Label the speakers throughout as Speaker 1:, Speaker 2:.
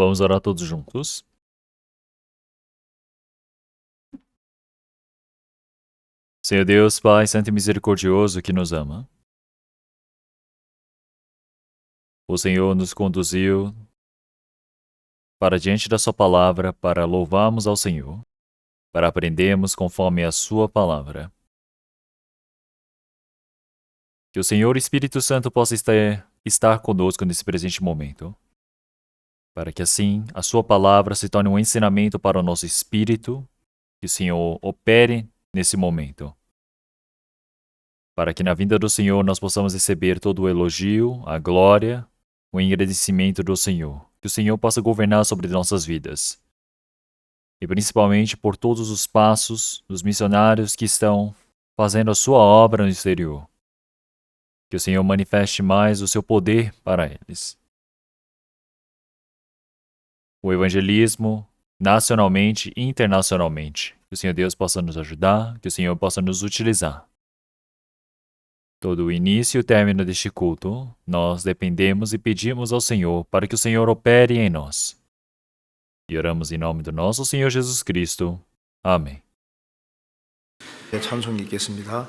Speaker 1: Vamos orar todos juntos. Senhor Deus, Pai Santo e Misericordioso que nos ama, o Senhor nos conduziu para diante da Sua palavra para louvarmos ao Senhor, para aprendermos conforme a Sua palavra. Que o Senhor Espírito Santo possa estar conosco nesse presente momento, para que assim a Sua palavra se torne um ensinamento para o nosso espírito, que o Senhor opere nesse momento. Para que na vinda do Senhor nós possamos receber todo o elogio, a glória, o engrandecimento do Senhor. Que o Senhor possa governar sobre nossas vidas. E principalmente por todos os passos dos missionários que estão fazendo a sua obra no exterior. Que o Senhor manifeste mais o seu poder para eles. O evangelismo, nacionalmente e internacionalmente. Que o Senhor Deus possa nos ajudar, que o Senhor possa nos utilizar. Todo o início e o término deste culto, nós dependemos e pedimos ao Senhor para que o Senhor opere em nós. E oramos em nome do nosso Senhor Jesus Cristo. Amém.
Speaker 2: 찬송 읽겠습니다.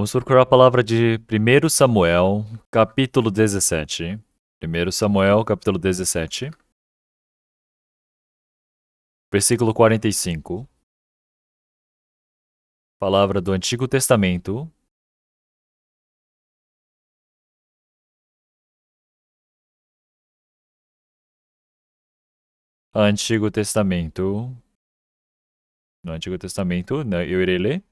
Speaker 1: Vamos procurar a palavra de 1 Samuel, capítulo 17. 1 Samuel, capítulo 17. Versículo 45. Palavra do Antigo Testamento. Antigo Testamento. No Antigo Testamento, eu irei ler.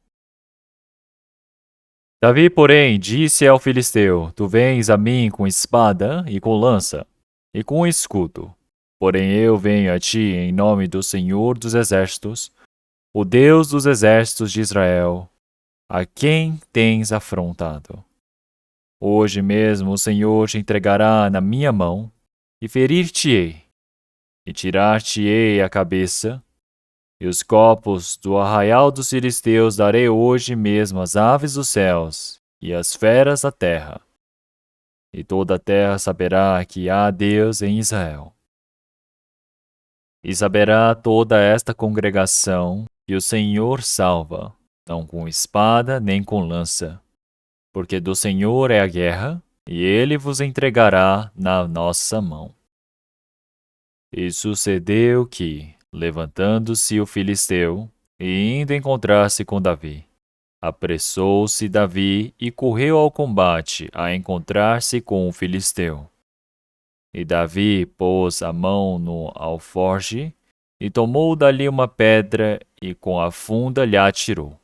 Speaker 1: Davi, porém, disse ao filisteu: Tu vens a mim com espada e com lança, e com escudo. Porém eu venho a ti em nome do Senhor dos Exércitos, o Deus dos exércitos de Israel, a quem tens afrontado. Hoje mesmo o Senhor te entregará na minha mão, e ferir-te-ei, e tirar-te-ei a cabeça, e os copos do arraial dos filisteus darei hoje mesmo às aves dos céus e às feras da terra. E toda a terra saberá que há Deus em Israel. E saberá toda esta congregação que o Senhor salva, não com espada nem com lança, porque do Senhor é a guerra, e ele vos entregará na nossa mão. E sucedeu que, levantando-se o filisteu, e indo encontrar-se com Davi, apressou-se Davi e correu ao combate a encontrar-se com o filisteu. E Davi pôs a mão no alforge e tomou dali uma pedra e com a funda lhe atirou.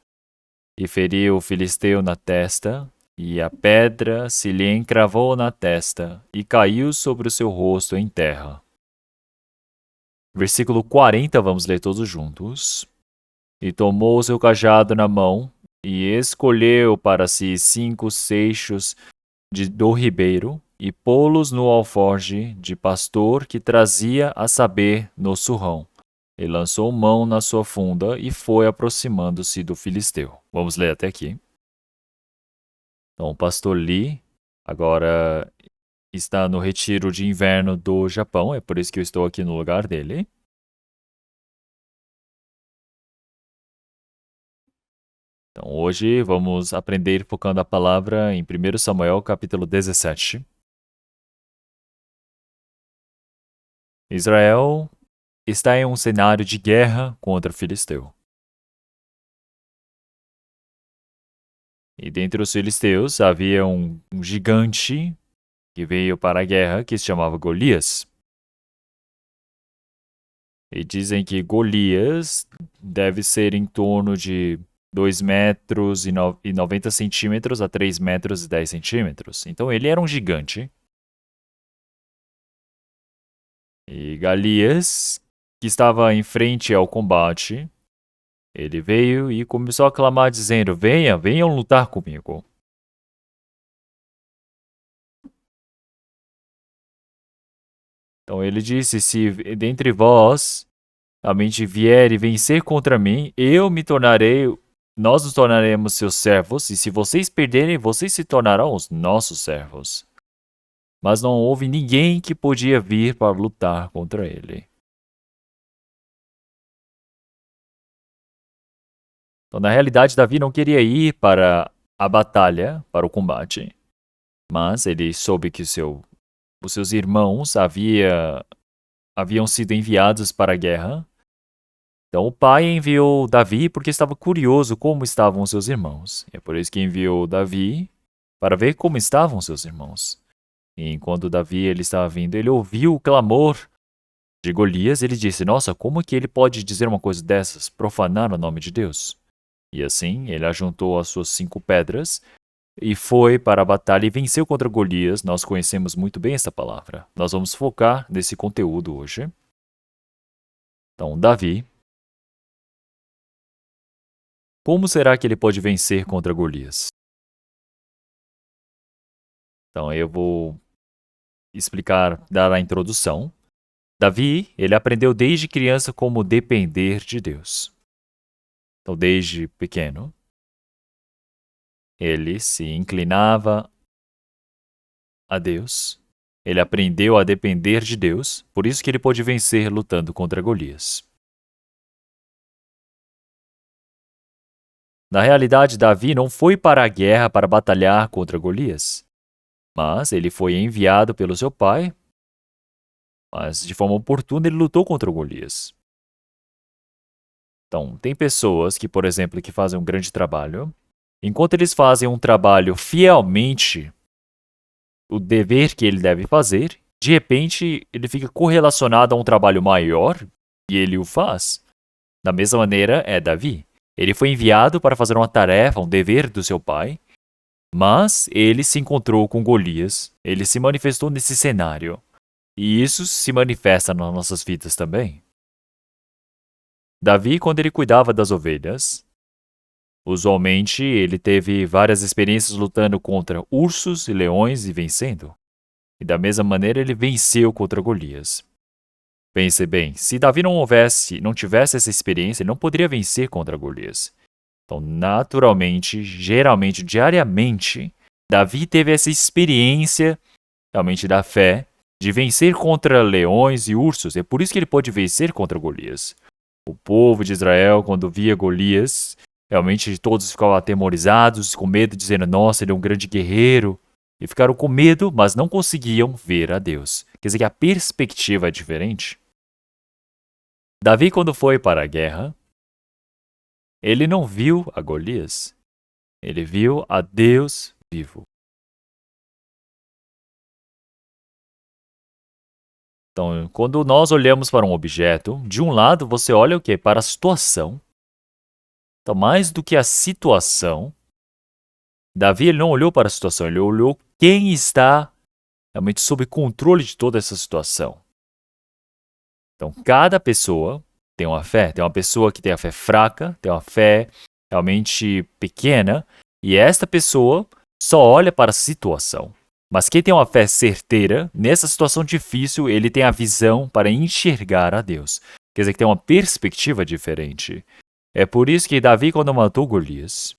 Speaker 1: E feriu o filisteu na testa, e a pedra se lhe encravou na testa e caiu sobre o seu rosto em terra. Versículo 40, vamos ler todos juntos. E tomou o seu cajado na mão, e escolheu para si 5 seixos do ribeiro, e pô-los no alforge de pastor que trazia, a saber, no surrão. E lançou mão na sua funda e foi aproximando-se do filisteu. Vamos ler até aqui. Então, o pastor Lee agora está no retiro de inverno do Japão, é por isso que eu estou aqui no lugar dele. Então, hoje vamos aprender focando a palavra em 1 Samuel, capítulo 17. Israel está em um cenário de guerra contra o filisteu. E dentre os filisteus havia um gigante que veio para a guerra que se chamava Golias. E dizem que Golias deve ser em torno de 2 metros e 90 centímetros a 3 metros e 10 centímetros. Então ele era um gigante. E Golias, que estava em frente ao combate, ele veio e começou a clamar dizendo: venham lutar comigo. Então ele disse: se dentre vós realmente vier e vencer contra mim, nós nos tornaremos seus servos, e se vocês perderem, vocês se tornarão os nossos servos. Mas não houve ninguém que podia vir para lutar contra ele. Então, na realidade, Davi não queria ir para a batalha, para o combate, mas ele soube que os seus irmãos haviam sido enviados para a guerra. Então o pai enviou Davi porque estava curioso como estavam seus irmãos. É por isso que enviou Davi para ver como estavam seus irmãos. E enquanto Davi ele estava vindo, ele ouviu o clamor de Golias. Ele disse: nossa, como que ele pode dizer uma coisa dessas? Profanar o nome de Deus. E assim, ele ajuntou as suas 5 pedras e foi para a batalha e venceu contra Golias. Nós conhecemos muito bem essa palavra. Nós vamos focar nesse conteúdo hoje. Então, Davi. Como será que ele pode vencer contra Golias? Então, eu vou dar a introdução. Davi, ele aprendeu desde criança como depender de Deus. Então, desde pequeno, ele se inclinava a Deus. Ele aprendeu a depender de Deus, por isso que ele pôde vencer lutando contra Golias. Na realidade, Davi não foi para a guerra para batalhar contra Golias, mas ele foi enviado pelo seu pai, mas de forma oportuna ele lutou contra Golias. Então, tem pessoas que, por exemplo, que fazem um grande trabalho. Enquanto eles fazem um trabalho fielmente, o dever que ele deve fazer, de repente ele fica correlacionado a um trabalho maior e ele o faz. Da mesma maneira é Davi. Ele foi enviado para fazer uma tarefa, um dever do seu pai, mas ele se encontrou com Golias, ele se manifestou nesse cenário. E isso se manifesta nas nossas vidas também. Davi, quando ele cuidava das ovelhas, usualmente ele teve várias experiências lutando contra ursos e leões e vencendo. E da mesma maneira ele venceu contra Golias. Pense bem, se Davi não tivesse essa experiência, ele não poderia vencer contra Golias. Então, naturalmente, geralmente, diariamente, Davi teve essa experiência realmente da fé de vencer contra leões e ursos. É por isso que ele pôde vencer contra Golias. O povo de Israel, quando via Golias, Realmente todos ficavam atemorizados, com medo, dizendo, nossa, ele é um grande guerreiro. E ficaram com medo, mas não conseguiam ver a Deus. Quer dizer que a perspectiva é diferente. Davi, quando foi para a guerra, ele não viu a Golias. Ele viu a Deus vivo. Então, quando nós olhamos para um objeto, de um lado você olha o quê? Para a situação. Então, mais do que a situação, Davi ele não olhou para a situação, ele olhou quem está realmente sob controle de toda essa situação. Então, cada pessoa tem uma fé. Tem uma pessoa que tem a fé fraca, tem uma fé realmente pequena, e esta pessoa só olha para a situação. Mas quem tem uma fé certeira, nessa situação difícil, ele tem a visão para enxergar a Deus. Quer dizer que tem uma perspectiva diferente. É por isso que Davi, quando matou Golias,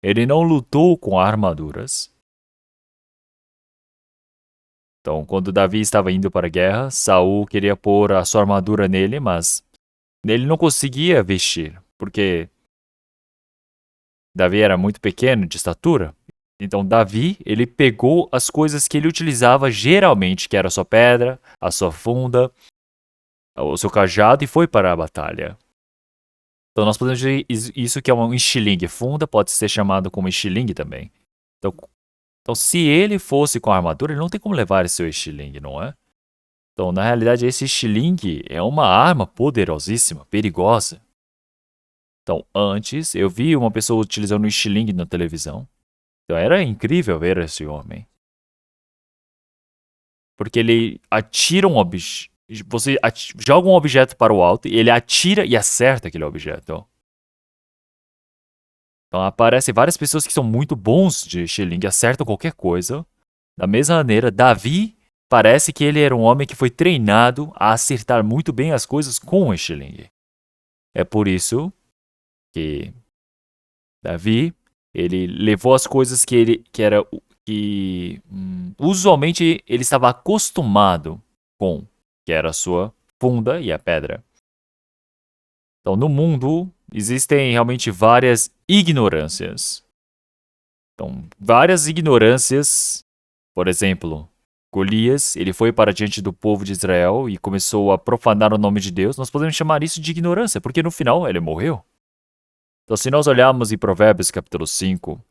Speaker 1: ele não lutou com armaduras. Então, quando Davi estava indo para a guerra, Saul queria pôr a sua armadura nele, mas ele não conseguia vestir, porque Davi era muito pequeno de estatura. Então, Davi, ele pegou as coisas que ele utilizava geralmente, que era a sua pedra, a sua funda, o seu cajado, e foi para a batalha. Então, nós podemos dizer isso que é um estilingue. Funda pode ser chamado como estilingue também. Então, se ele fosse com a armadura, ele não tem como levar esse seu estilingue, não é? Então, na realidade, esse estilingue é uma arma poderosíssima, perigosa. Então, antes, eu vi uma pessoa utilizando um estilingue na televisão. Então, era incrível ver esse homem. Porque ele atira um objeto. Você joga um objeto para o alto e ele atira e acerta aquele objeto. Então, aparecem várias pessoas que são muito bons de estilingue, acertam qualquer coisa. Da mesma maneira, Davi parece que ele era um homem que foi treinado a acertar muito bem as coisas com o estilingue. É por isso que Davi, ele levou as coisas que usualmente ele estava acostumado com, que era a sua funda e a pedra. Então, no mundo existem realmente várias ignorâncias. Então, várias ignorâncias, por exemplo, Golias, ele foi para diante do povo de Israel e começou a profanar o nome de Deus. Nós podemos chamar isso de ignorância, porque no final ele morreu. Então, se nós olharmos em Provérbios capítulo 5,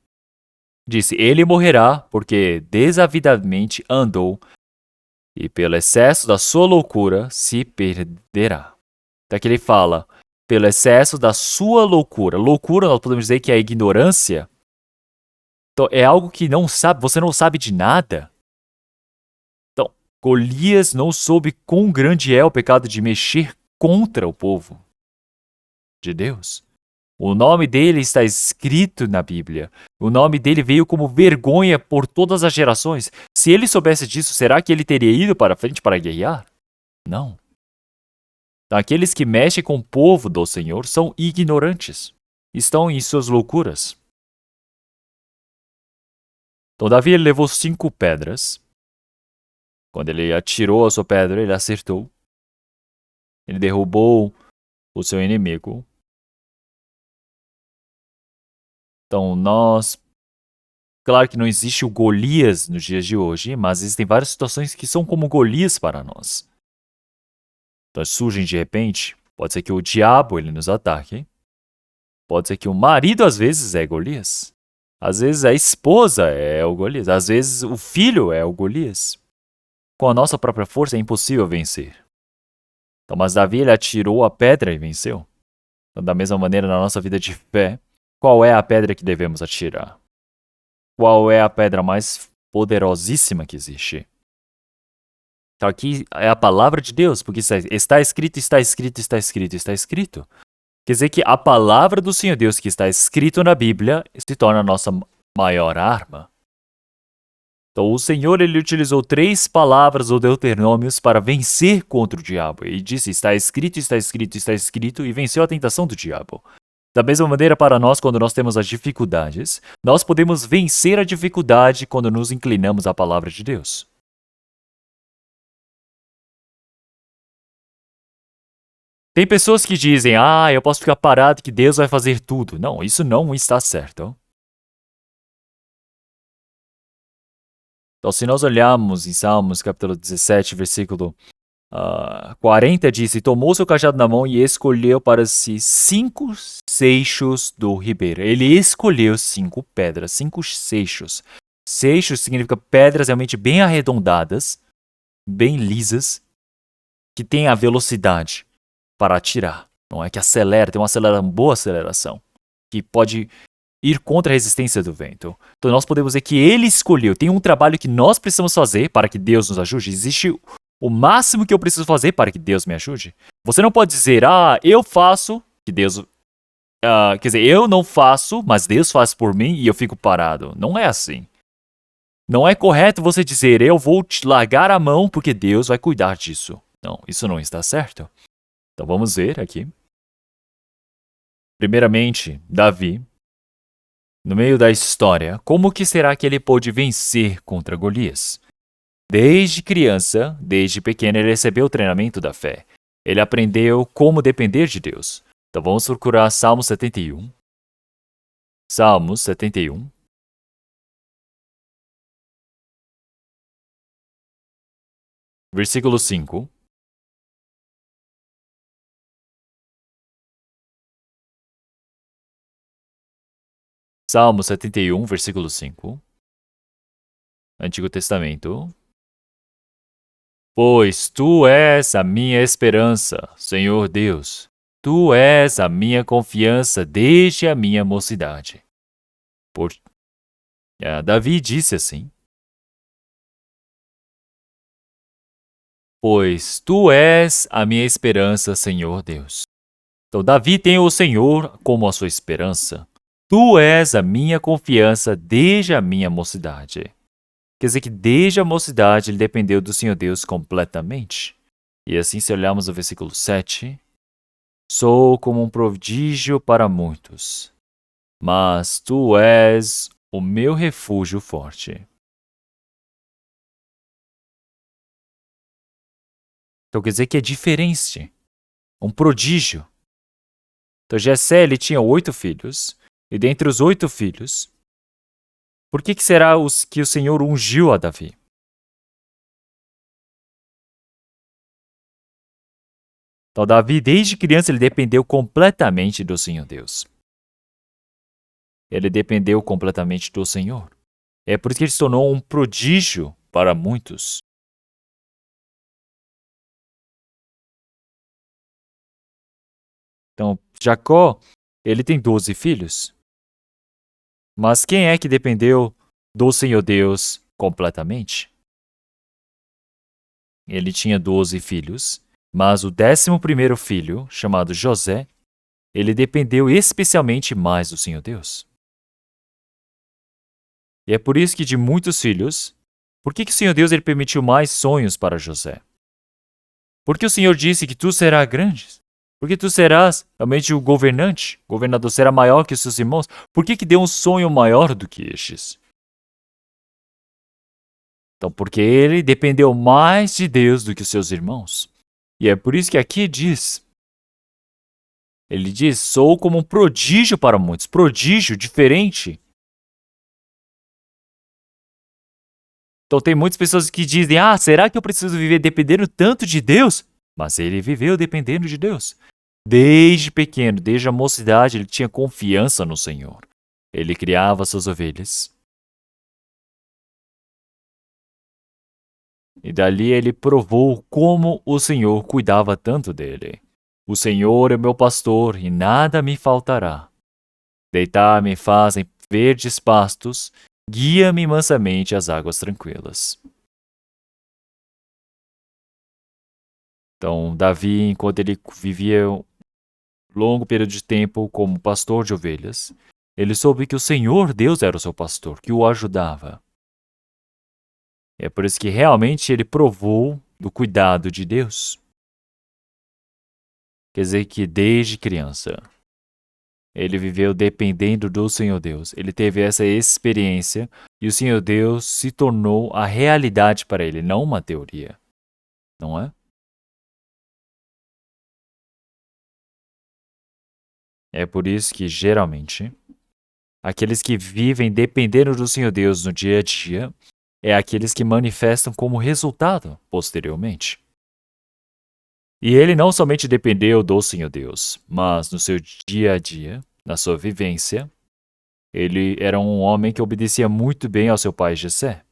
Speaker 1: disse, ele morrerá porque desavidamente andou e pelo excesso da sua loucura se perderá. Até que ele fala, pelo excesso da sua loucura. Loucura, nós podemos dizer que é ignorância. Então, é algo que não sabe, você não sabe de nada. Então, Golias não soube quão grande é o pecado de mexer contra o povo de Deus. O nome dele está escrito na Bíblia. O nome dele veio como vergonha por todas as gerações. Se ele soubesse disso, será que ele teria ido para frente para guerrear? Não. Então, aqueles que mexem com o povo do Senhor são ignorantes. Estão em suas loucuras. Então, Davi levou 5 pedras. Quando ele atirou a sua pedra, ele acertou. Ele derrubou o seu inimigo. Então, claro que não existe o Golias nos dias de hoje, mas existem várias situações que são como Golias para nós. Então, surgem de repente, pode ser que o diabo ele nos ataque. Pode ser que o marido às vezes é Golias. Às vezes a esposa é o Golias. Às vezes o filho é o Golias. Com a nossa própria força é impossível vencer. Então, mas Davi ele atirou a pedra e venceu. Então, da mesma maneira, na nossa vida de fé, qual é a pedra que devemos atirar? Qual é a pedra mais poderosíssima que existe? Então, aqui é a palavra de Deus, porque está escrito, está escrito, está escrito, está escrito. Quer dizer que a palavra do Senhor Deus que está escrito na Bíblia se torna a nossa maior arma. Então, o Senhor ele utilizou 3 palavras ou deuteronômios para vencer contra o diabo. Ele disse, está escrito, está escrito, está escrito, e venceu a tentação do diabo. Da mesma maneira, para nós, quando nós temos as dificuldades, nós podemos vencer a dificuldade quando nos inclinamos à palavra de Deus. Tem pessoas que dizem, eu posso ficar parado que Deus vai fazer tudo. Não, isso não está certo. Então, se nós olharmos em Salmos, capítulo 17, versículo 40, diz, e tomou seu cajado na mão e escolheu para si 5 seixos do ribeiro. Ele escolheu 5 pedras, 5 seixos. Seixos significa pedras realmente bem arredondadas, bem lisas, que têm a velocidade para atirar. Não é que acelera, tem uma boa aceleração, que pode ir contra a resistência do vento. Então nós podemos dizer que ele escolheu. Tem um trabalho que nós precisamos fazer para que Deus nos ajude. Existe o máximo que eu preciso fazer para que Deus me ajude. Você não pode dizer, eu faço, que Deus... quer dizer, eu não faço, mas Deus faz por mim e eu fico parado. Não é assim. Não é correto você dizer, eu vou te largar a mão porque Deus vai cuidar disso. Não, isso não está certo. Então vamos ver aqui. Primeiramente, Davi, no meio da história, como que será que ele pôde vencer contra Golias? Desde criança, desde pequeno, ele recebeu o treinamento da fé. Ele aprendeu como depender de Deus. Então vamos procurar Salmo 71. Salmos 71. Versículo 5. Salmo 71, versículo 5. Antigo Testamento. Pois tu és a minha esperança, Senhor Deus. Tu és a minha confiança desde a minha mocidade. Davi disse assim. Pois tu és a minha esperança, Senhor Deus. Então, Davi tem o Senhor como a sua esperança. Tu és a minha confiança desde a minha mocidade. Quer dizer que desde a mocidade ele dependeu do Senhor Deus completamente. E assim, se olharmos o versículo 7, sou como um prodígio para muitos, mas tu és o meu refúgio forte. Então quer dizer que é diferente. Um prodígio. Então Jessé, ele tinha 8 filhos, e dentre os 8 filhos, por que será os que o Senhor ungiu a Davi? Então Davi, desde criança, ele dependeu completamente do Senhor Deus. Ele dependeu completamente do Senhor. É por isso que ele se tornou um prodígio para muitos. Então, Jacó, ele tem 12 filhos. Mas quem é que dependeu do Senhor Deus completamente? Ele tinha 12 filhos, mas o 11º filho, chamado José, ele dependeu especialmente mais do Senhor Deus. E é por isso que de muitos filhos, por que o Senhor Deus ele permitiu mais sonhos para José? Porque o Senhor disse que tu serás grande? Porque tu serás realmente o governador será maior que os seus irmãos. Por que deu um sonho maior do que estes? Então, porque ele dependeu mais de Deus do que os seus irmãos. E é por isso que aqui ele diz, sou como um prodígio para muitos. Prodígio, diferente. Então tem muitas pessoas que dizem, será que eu preciso viver dependendo tanto de Deus? Mas ele viveu dependendo de Deus. Desde pequeno, desde a mocidade, ele tinha confiança no Senhor. Ele criava suas ovelhas. E dali ele provou como o Senhor cuidava tanto dele. O Senhor é meu pastor e nada me faltará. Deitar-me faz em verdes pastos, guia-me mansamente às águas tranquilas. Então, Davi, enquanto ele vivia um longo período de tempo como pastor de ovelhas, ele soube que o Senhor Deus era o seu pastor, que o ajudava. É por isso que realmente ele provou do cuidado de Deus. Quer dizer que desde criança, ele viveu dependendo do Senhor Deus. Ele teve essa experiência e o Senhor Deus se tornou a realidade para ele, não uma teoria. Não é? É por isso que, geralmente, aqueles que vivem dependendo do Senhor Deus no dia a dia é aqueles que manifestam como resultado posteriormente. E ele não somente dependeu do Senhor Deus, mas no seu dia a dia, na sua vivência, ele era um homem que obedecia muito bem ao seu pai Jessé.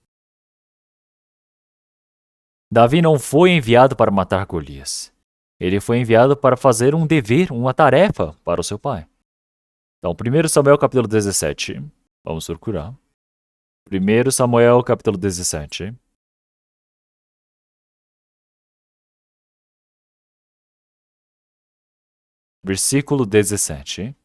Speaker 1: Davi não foi enviado para matar Golias. Ele foi enviado para fazer um dever, uma tarefa para o seu pai. Então, 1 Samuel capítulo 17. Vamos procurar. 1 Samuel capítulo 17. Versículo 17.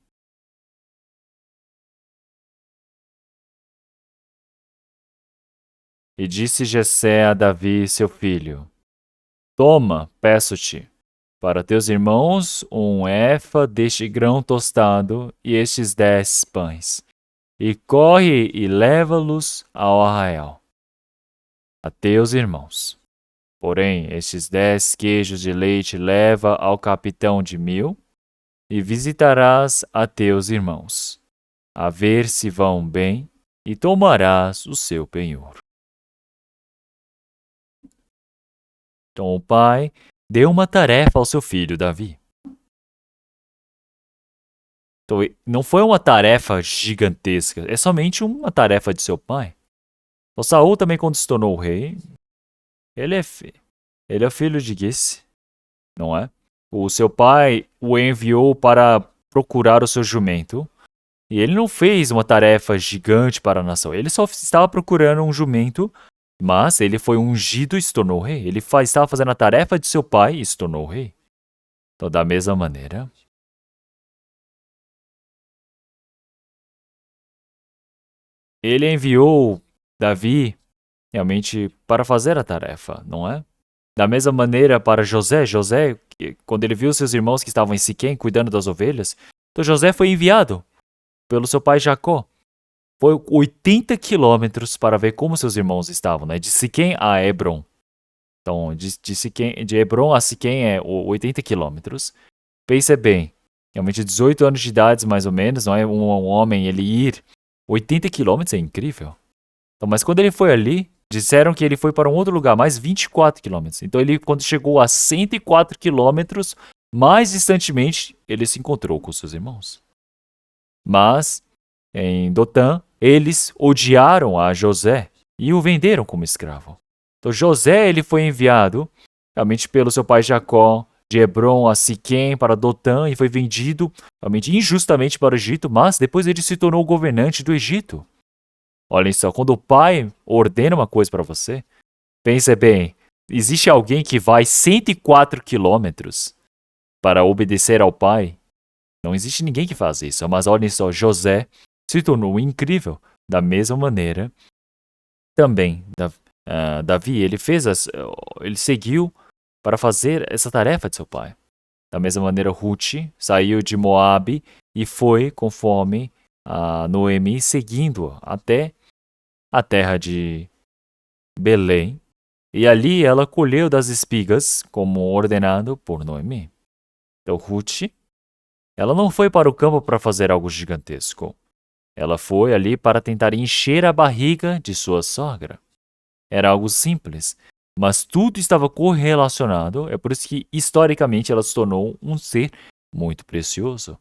Speaker 1: E disse Jessé a Davi, seu filho: Toma, peço-te, para teus irmãos um efa deste grão tostado e estes 10 pães, e corre e leva-los ao arraial, a teus irmãos. Porém, estes 10 queijos de leite leva ao capitão de 1000, e visitarás a teus irmãos, a ver se vão bem, e tomarás o seu penhor. Então o pai deu uma tarefa ao seu filho Davi. Então, não foi uma tarefa gigantesca, é somente uma tarefa de seu pai. Então, Saul também, quando se tornou rei, ele é filho de Gisse, não é? O seu pai o enviou para procurar o seu jumento, e ele não fez uma tarefa gigante para a nação. Ele só estava procurando um jumento, mas ele foi ungido e se tornou rei. Ele estava fazendo a tarefa de seu pai e se tornou rei. Então, da mesma maneira, ele enviou Davi realmente para fazer a tarefa, não é? Da mesma maneira para José, quando ele viu seus irmãos que estavam em Siquém cuidando das ovelhas, então José foi enviado pelo seu pai Jacó. Foi 80 quilômetros para ver como seus irmãos estavam, né? De Siquém a Hebron. Então, de Hebron a Siquém é 80 quilômetros. Pense bem, realmente 18 anos de idade mais ou menos, não é? Um homem, ele ir 80 quilômetros é incrível. Então, mas quando ele foi ali, disseram que ele foi para um outro lugar, mais 24 quilômetros. Então, ele, quando chegou a 104 quilômetros, mais distantemente, ele se encontrou com seus irmãos. Mas, em Dotã, eles odiaram a José e o venderam como escravo. Então, José ele foi enviado, realmente pelo seu pai Jacó, de Hebron a Siquém para Dotã e foi vendido, realmente injustamente para o Egito, mas depois ele se tornou governante do Egito. Olhem só, quando o pai ordena uma coisa para você, pense bem, existe alguém que vai 104 quilômetros para obedecer ao pai? Não existe ninguém que faz isso, mas olhem só, José se tornou incrível. Da mesma maneira, também, Davi, ele seguiu para fazer essa tarefa de seu pai. Da mesma maneira, Ruth saiu de Moabe e foi conforme a Noemi, seguindo até a terra de Belém, e ali ela colheu das espigas, como ordenado por Noemi. Então, Ruth, ela não foi para o campo para fazer algo gigantesco. Ela foi ali para tentar encher a barriga de sua sogra. Era algo simples, mas tudo estava correlacionado, é por isso que, historicamente, ela se tornou um ser muito precioso.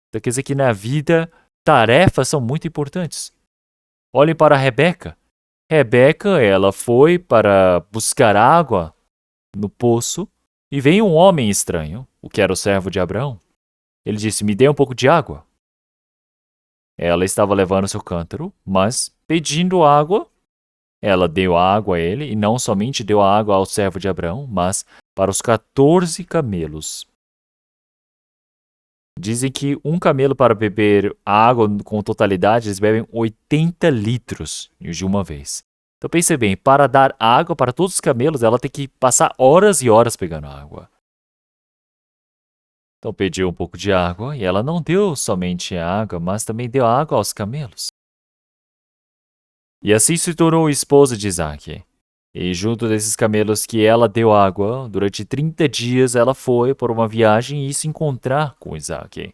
Speaker 1: Então, quer dizer que na vida, tarefas são muito importantes. Olhem para Rebeca. Rebeca, ela foi para buscar água no poço e veio um homem estranho, o que era o servo de Abraão. Ele disse, me dê um pouco de água. Ela estava levando seu cântaro, mas pedindo água, ela deu água a ele, e não somente deu água ao servo de Abraão, mas para os 14 camelos. Dizem que um camelo para beber água com totalidade, eles bebem 80 litros de uma vez. Então pense bem, para dar água para todos os camelos, ela tem que passar horas e horas pegando água. Então pediu um pouco de água, e ela não deu somente água, mas também deu água aos camelos. E assim se tornou esposa de Isaac. E junto desses camelos que ela deu água, durante 30 dias ela foi por uma viagem e se encontrar com Isaac.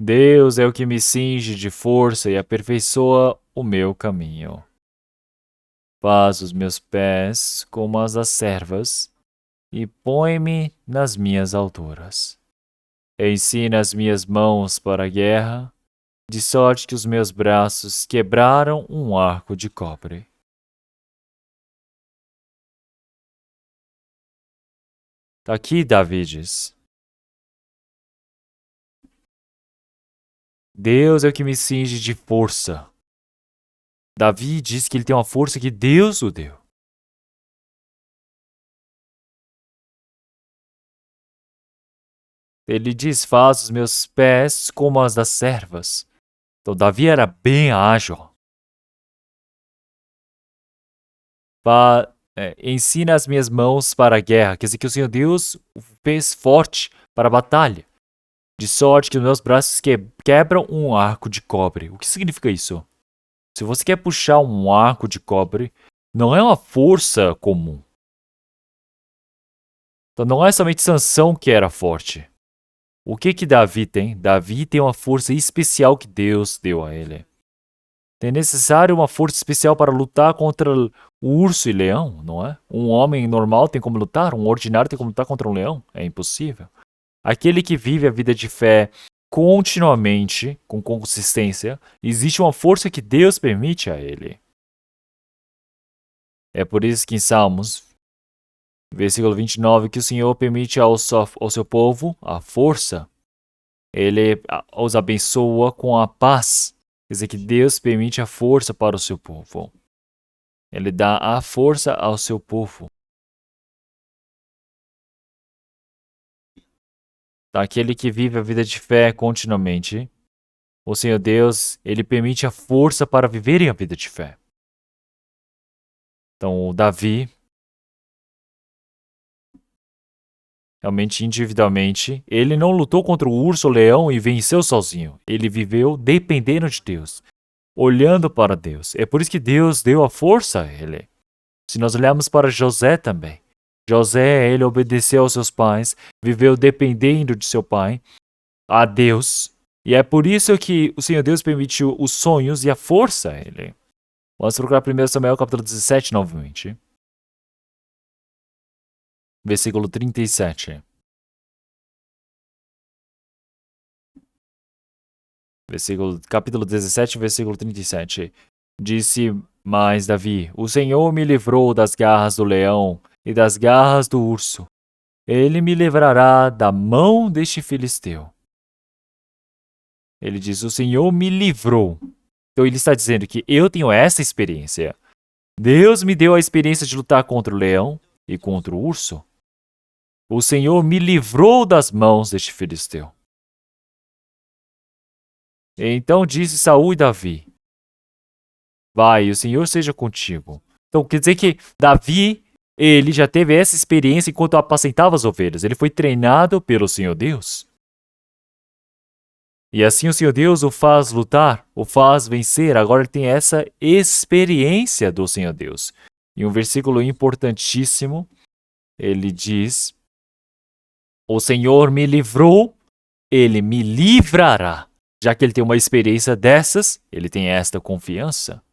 Speaker 1: Deus é o que me cinge de força e aperfeiçoa o meu caminho. Faz os meus pés como as das servas e põe-me nas minhas alturas. Ensina as minhas mãos para a guerra, de sorte que os meus braços quebraram um arco de cobre. Aqui Davi diz: Deus é o que me cinge de força. Davi diz que ele tem uma força que Deus o deu. Ele diz: faz os meus pés como as das servas. Então Davi era bem ágil. Ensina as minhas mãos para a guerra. Quer dizer que o Senhor Deus o fez forte para a batalha. De sorte que os meus braços quebram um arco de cobre. O que significa isso? Se você quer puxar um arco de cobre, não é uma força comum. Então não é somente Sansão que era forte. O que Davi tem? Davi tem uma força especial que Deus deu a ele. É necessário uma força especial para lutar contra o urso e leão, não é? Um homem normal tem como lutar, um ordinário tem como lutar contra um leão? É impossível. Aquele que vive a vida de fé continuamente, com consistência, existe uma força que Deus permite a ele. É por isso que em Salmos, versículo 29, que o Senhor permite ao seu povo a força. Ele os abençoa com a paz. Quer dizer que Deus permite a força para o seu povo. Ele dá a força ao seu povo. Aquele que vive a vida de fé continuamente, o Senhor Deus, ele permite a força para viverem a vida de fé. Então, o Davi, realmente individualmente, ele não lutou contra o urso ou leão e venceu sozinho. Ele viveu dependendo de Deus, olhando para Deus. É por isso que Deus deu a força a ele. Se nós olharmos para José também, José, ele obedeceu aos seus pais, viveu dependendo de seu pai, a Deus. E é por isso que o Senhor Deus permitiu os sonhos e a força a ele. Vamos procurar 1 Samuel capítulo 17 novamente. Versículo 37. Capítulo 17, versículo 37. Disse mais Davi: O Senhor me livrou das garras do leão e das garras do urso. Ele me livrará da mão deste filisteu. Ele diz: O Senhor me livrou. Então ele está dizendo que eu tenho essa experiência. Deus me deu a experiência de lutar contra o leão e contra o urso. O Senhor me livrou das mãos deste filisteu. Então disse Saul e Davi: Vai, o Senhor seja contigo. Então quer dizer que Davi, ele já teve essa experiência enquanto apacentava as ovelhas. Ele foi treinado pelo Senhor Deus. E assim o Senhor Deus o faz lutar, o faz vencer. Agora ele tem essa experiência do Senhor Deus. E um versículo importantíssimo, ele diz: O Senhor me livrou, ele me livrará. Já que ele tem uma experiência dessas, ele tem esta confiança.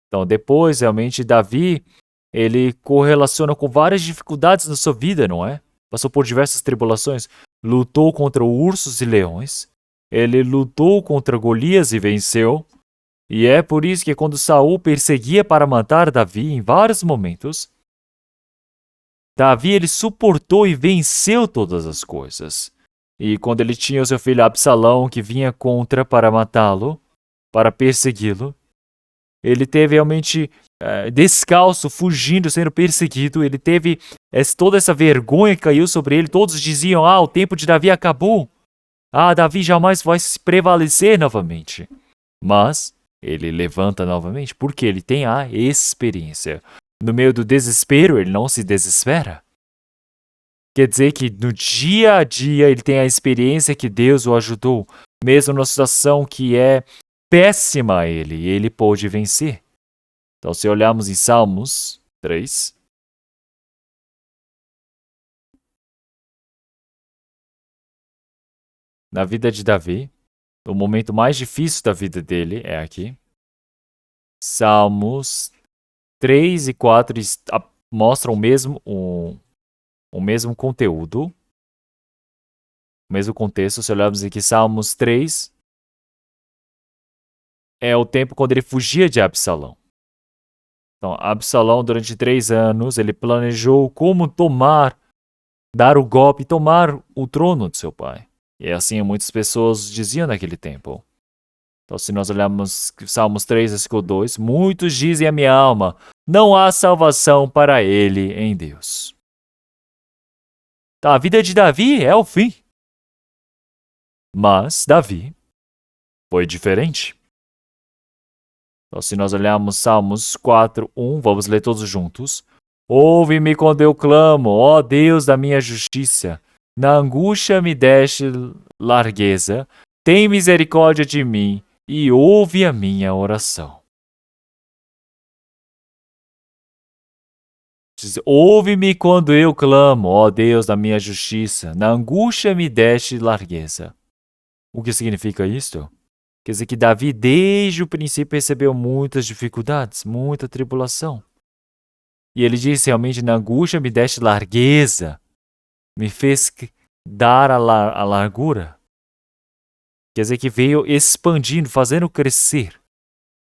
Speaker 1: Então depois, realmente, Davi, ele correlaciona com várias dificuldades na sua vida, não é? Passou por diversas tribulações. Lutou contra ursos e leões. Ele lutou contra Golias e venceu. E é por isso que quando Saul perseguia para matar Davi em vários momentos, Davi ele suportou e venceu todas as coisas. E quando ele tinha o seu filho Absalão que vinha contra para matá-lo, para persegui-lo, ele teve realmente descalço, fugindo, sendo perseguido. Ele teve toda essa vergonha que caiu sobre ele. Todos diziam: o tempo de Davi acabou. Davi jamais vai se prevalecer novamente. Mas ele levanta novamente porque ele tem a experiência. No meio do desespero, ele não se desespera. Quer dizer que no dia a dia ele tem a experiência que Deus o ajudou. Mesmo numa situação que é péssima a ele, ele pôde vencer. Então, se olharmos em Salmos 3, na vida de Davi, o momento mais difícil da vida dele é aqui. Salmos 3 e 4 mostram o mesmo conteúdo, o mesmo contexto. Se olharmos aqui, Salmos 3 é o tempo quando ele fugia de Absalão. Então, Absalão, durante 3 anos, ele planejou como dar o golpe e tomar o trono de seu pai. E assim muitas pessoas diziam naquele tempo. Então, se nós olharmos Salmos 3, versículo 2, muitos dizem a minha alma, não há salvação para ele em Deus. Então, a vida de Davi é o fim. Mas Davi foi diferente. Então, se nós olharmos Salmos 4, 1, vamos ler todos juntos. Ouve-me quando eu clamo, ó Deus da minha justiça. Na angústia me deste largueza. Tem misericórdia de mim e ouve a minha oração. Diz, ouve-me quando eu clamo, ó Deus da minha justiça. Na angústia me deste largueza. O que significa isto? Quer dizer que Davi, desde o princípio, recebeu muitas dificuldades, muita tribulação. E ele diz realmente, na angústia me deste largueza, me fez dar a largura. Quer dizer que veio expandindo, fazendo crescer.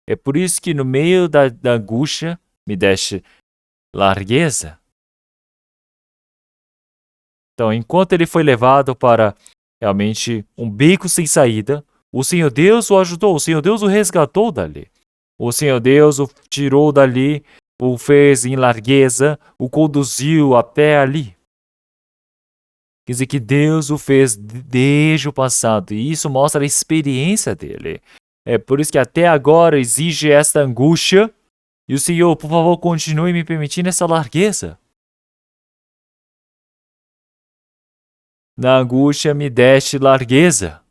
Speaker 1: É por isso que no meio da angústia me deste largueza. Então, enquanto ele foi levado para realmente um beco sem saída, o Senhor Deus o ajudou, o Senhor Deus o resgatou dali. O Senhor Deus o tirou dali, o fez em largueza, o conduziu até ali. Quer dizer que Deus o fez desde o passado, e isso mostra a experiência dele. É por isso que até agora exige esta angústia, e o Senhor, por favor, continue me permitindo essa largueza. Na angústia me deste largueza.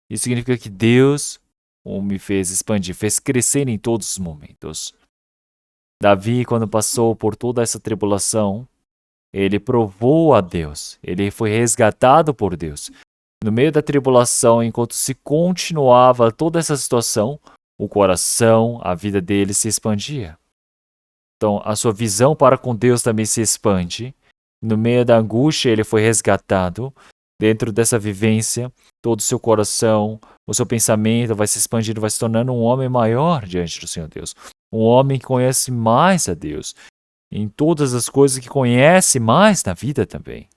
Speaker 1: Isso significa que Deus me fez expandir, fez crescer em todos os momentos. Davi, quando passou por toda essa tribulação, ele provou a Deus, ele foi resgatado por Deus. No meio da tribulação, enquanto se continuava toda essa situação, o coração, a vida dele se expandia. Então, a sua visão para com Deus também se expande. No meio da angústia, ele foi resgatado. Dentro dessa vivência, todo o seu coração, o seu pensamento vai se expandindo, vai se tornando um homem maior diante do Senhor Deus. Um homem que conhece mais a Deus. Em todas as coisas que conhece mais na vida também.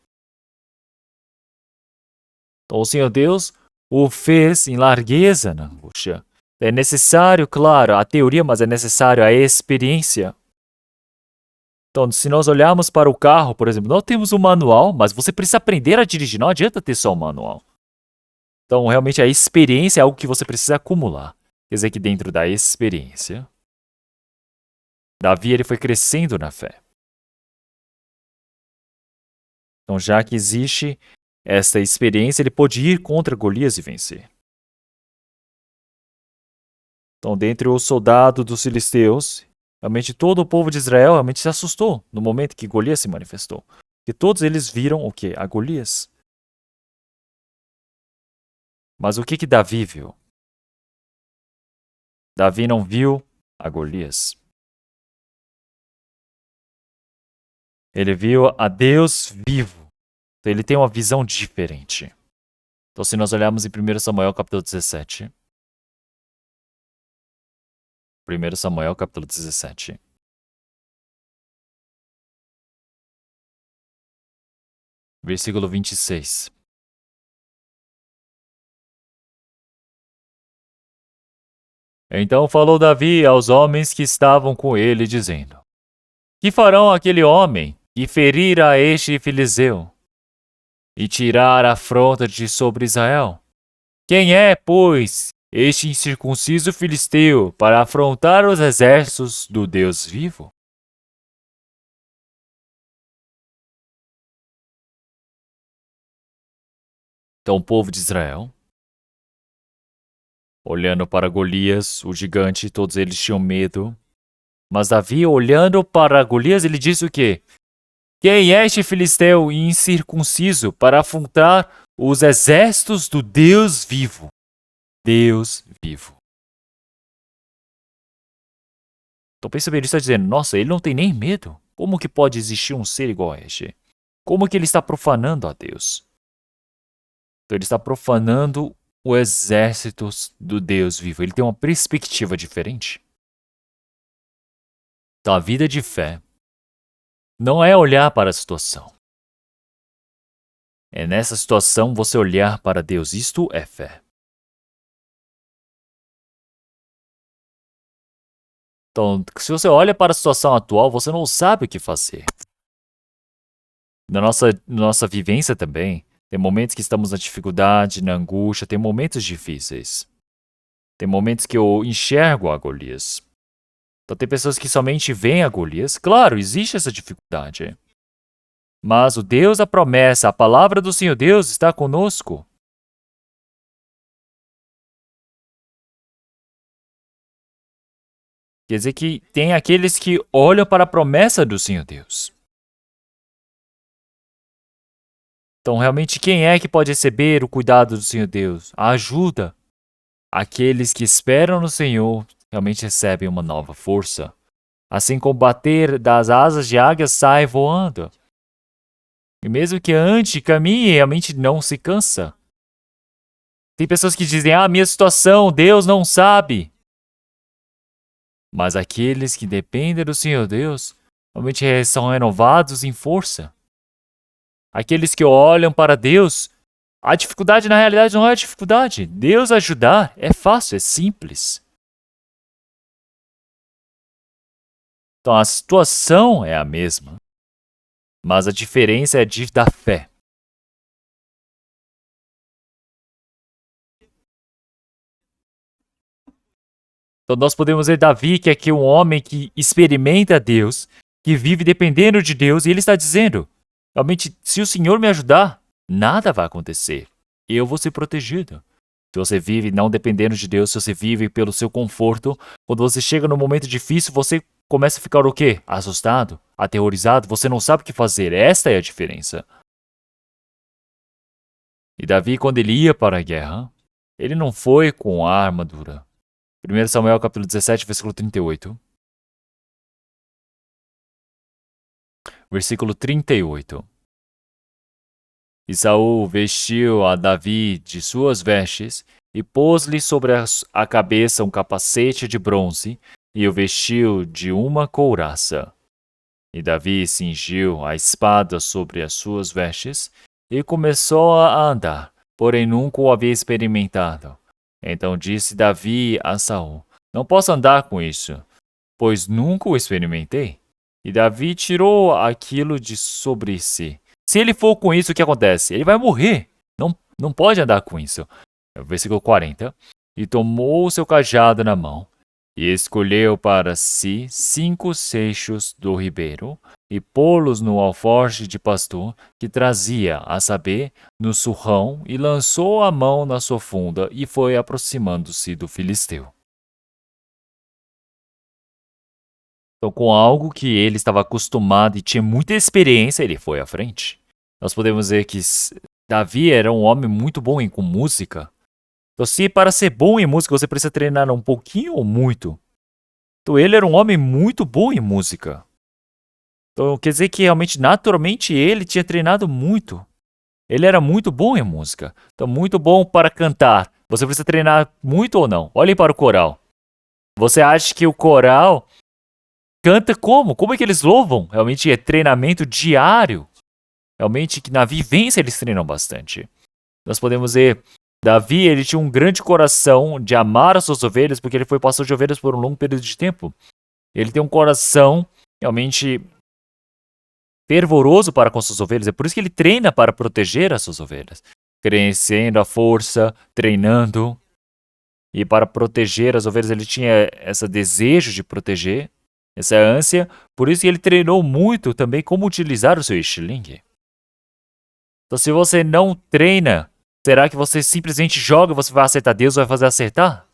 Speaker 1: Então, o Senhor Deus o fez em largueza na angústia. É necessário, claro, a teoria, mas é necessário a experiência. Então, se nós olharmos para o carro, por exemplo, nós temos um manual, mas você precisa aprender a dirigir, não adianta ter só o manual. Então, realmente, a experiência é algo que você precisa acumular. Quer dizer que dentro da experiência, Davi ele foi crescendo na fé. Então, já que existe essa experiência, ele pôde ir contra Golias e vencer. Então, dentre os soldados dos filisteus, realmente todo o povo de Israel realmente se assustou no momento que Golias se manifestou. E todos eles viram o quê? A Golias. Mas o que Davi viu? Davi não viu a Golias. Ele viu a Deus vivo. Então, ele tem uma visão diferente. Então, se nós olharmos em 1 Samuel capítulo 17. 1 Samuel capítulo 17. Versículo 26. Então falou Davi aos homens que estavam com ele, dizendo: Que farão aquele homem que ferir a este filisteu e tirar a afronta de sobre Israel? Quem é, pois, este incircunciso filisteu para afrontar os exércitos do Deus vivo? Então o povo de Israel, olhando para Golias, o gigante, todos eles tinham medo. Mas Davi, olhando para Golias, ele disse o quê? Quem é este filisteu incircunciso para afrontar os exércitos do Deus vivo. Deus vivo. Então percebendo isso, está dizendo, nossa, ele não tem nem medo. Como que pode existir um ser igual a este? Como que ele está profanando a Deus? Então ele está profanando o exército do Deus vivo. Ele tem uma perspectiva diferente. Então a vida de fé não é olhar para a situação. É nessa situação você olhar para Deus. Isto é fé. Então, se você olha para a situação atual, você não sabe o que fazer. Na nossa vivência também, tem momentos que estamos na dificuldade, na angústia, tem momentos difíceis. Tem momentos que eu enxergo a Golias. Então tem pessoas que somente veem a Golias. Claro, existe essa dificuldade. Mas o Deus da promessa, a palavra do Senhor Deus está conosco. Quer dizer que tem aqueles que olham para a promessa do Senhor Deus. Então, realmente, quem é que pode receber o cuidado do Senhor Deus? A ajuda. Aqueles que esperam no Senhor realmente recebem uma nova força. Assim como bater das asas de águia sai voando. E mesmo que ande, caminhe, realmente não se cansa. Tem pessoas que dizem, minha situação, Deus não sabe. Mas aqueles que dependem do Senhor Deus, realmente são renovados em força. Aqueles que olham para Deus, a dificuldade na realidade não é dificuldade. Deus ajudar é fácil, é simples. Então a situação é a mesma, mas a diferença é da fé. Então nós podemos ver Davi, que é aqui um homem que experimenta Deus, que vive dependendo de Deus, e ele está dizendo, realmente, se o Senhor me ajudar, nada vai acontecer. Eu vou ser protegido. Se você vive não dependendo de Deus, se você vive pelo seu conforto, quando você chega num momento difícil, você começa a ficar o quê? Assustado, aterrorizado, você não sabe o que fazer. Esta é a diferença. E Davi, quando ele ia para a guerra, ele não foi com a armadura. 1 Samuel capítulo 17, versículo 38. Versículo 38. E Saul vestiu a Davi de suas vestes e pôs-lhe sobre a cabeça um capacete de bronze e o vestiu de uma couraça. E Davi cingiu a espada sobre as suas vestes e começou a andar, porém nunca o havia experimentado. Então disse Davi a Saul, não posso andar com isso, pois nunca o experimentei. E Davi tirou aquilo de sobre si. Se ele for com isso, o que acontece? Ele vai morrer. Não pode andar com isso. Versículo 40. E tomou o seu cajado na mão, e escolheu para si 5 seixos do ribeiro, e pô-los no alforje de pastor que trazia, a saber, no surrão, e lançou a mão na sua funda, e foi aproximando-se do filisteu. Então, com algo que ele estava acostumado e tinha muita experiência, ele foi à frente. Nós podemos ver que Davi era um homem muito bom com música. Então, se para ser bom em música você precisa treinar um pouquinho ou muito, então ele era um homem muito bom em música. Então, quer dizer que realmente, naturalmente, ele tinha treinado muito. Ele era muito bom em música. Então, muito bom para cantar. Você precisa treinar muito ou não? Olhem para o coral. Você acha que o coral canta como? Como é que eles louvam? Realmente é treinamento diário. Realmente que na vivência eles treinam bastante. Nós podemos ver, Davi, ele tinha um grande coração de amar as suas ovelhas, porque ele foi pastor de ovelhas por um longo período de tempo. Ele tem um coração realmente fervoroso para com suas ovelhas. É por isso que ele treina para proteger as suas ovelhas. Crescendo a força, treinando. E para proteger as ovelhas, ele tinha esse desejo de proteger, essa ânsia. Por isso que ele treinou muito também como utilizar o seu estilingue. Então, se você não treina, será que você simplesmente joga e você vai acertar Deus ou vai fazer acertar?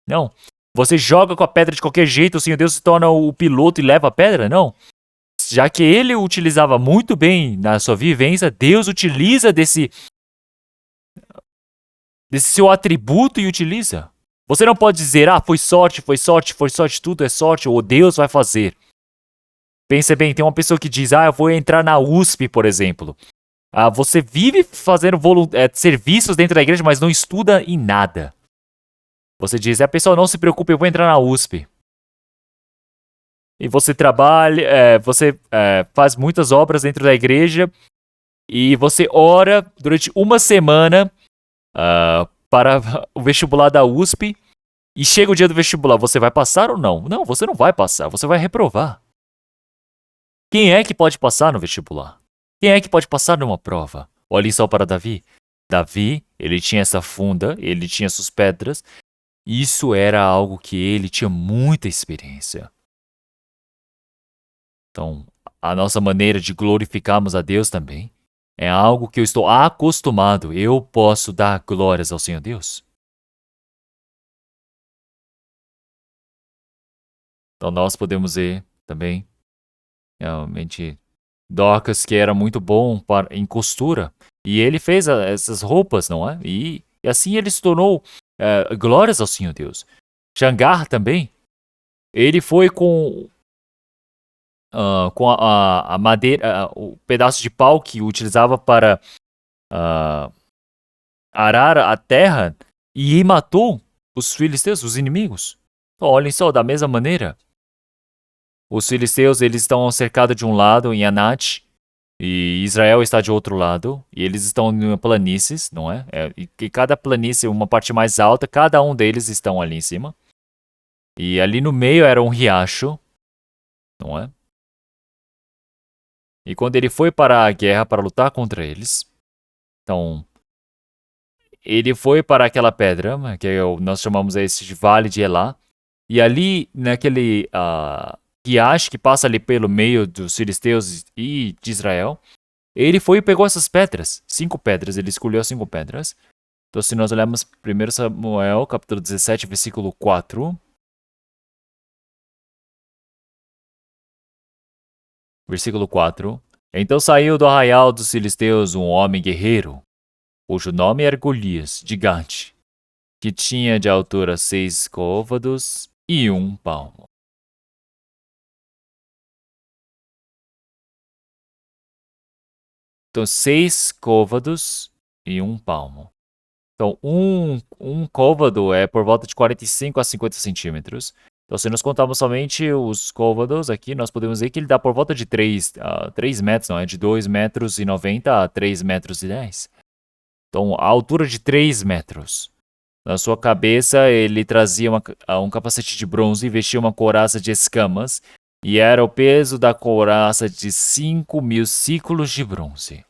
Speaker 1: Não. Você joga com a pedra de qualquer jeito, o Senhor Deus se torna o piloto e leva a pedra? Não. Já que ele utilizava muito bem na sua vivência, Deus utiliza desse desse seu atributo e utiliza. Você não pode dizer, foi sorte, tudo é sorte, ou Deus vai fazer. Pensa bem, tem uma pessoa que diz, eu vou entrar na USP, por exemplo. Você vive fazendo serviços dentro da igreja, mas não estuda em nada. Você diz, a pessoa não se preocupe, eu vou entrar na USP. E você trabalha, você faz muitas obras dentro da igreja e você ora durante uma semana para o vestibular da USP e chega o dia do vestibular, você vai passar ou não? Não, você não vai passar, você vai reprovar. Quem é que pode passar no vestibular? Quem é que pode passar numa prova? Olhem só para Davi. Davi, ele tinha essa funda, ele tinha suas pedras. Isso era algo que ele tinha muita experiência. Então, a nossa maneira de glorificarmos a Deus também é algo que eu estou acostumado. Eu posso dar glórias ao Senhor Deus. Então, nós podemos ver também, realmente, Dorcas, que era muito bom em costura. E ele fez essas roupas, não é? E assim ele se tornou glórias ao Senhor Deus. Xangar também. Ele foi com a madeira, o pedaço de pau que utilizava para arar a terra e matou os filisteus, os inimigos. Então, olhem só, da mesma maneira, os filisteus eles estão cercados de um lado em Anat e Israel está de outro lado e eles estão em planícies, não é? E cada planície, uma parte mais alta, cada um deles estão ali em cima. E ali no meio era um riacho, não é? E quando ele foi para a guerra para lutar contra eles, então ele foi para aquela pedra, que nós chamamos esse de Vale de Elá, e ali naquele riacho que passa ali pelo meio dos filisteus e de Israel, ele foi e pegou essas pedras, 5 pedras, ele escolheu 5 pedras. Então se nós olharmos 1 Samuel, capítulo 17, versículo 4... Versículo 4. Então saiu do arraial dos filisteus um homem guerreiro, cujo nome era Golias, de Gate, que tinha de altura 6 côvados e 1 palmo. Então, 6 côvados e 1 palmo. Então, um côvado é por volta de 45 a 50 centímetros. Então, se nós contarmos somente os côvados aqui, nós podemos ver que ele dá por volta de 3 metros, não é? De 2,90 metros a 3,10 metros. Então, a altura de 3 metros. Na sua cabeça, ele trazia um capacete de bronze e vestia uma couraça de escamas, e era o peso da couraça de 5.000 ciclos de bronze.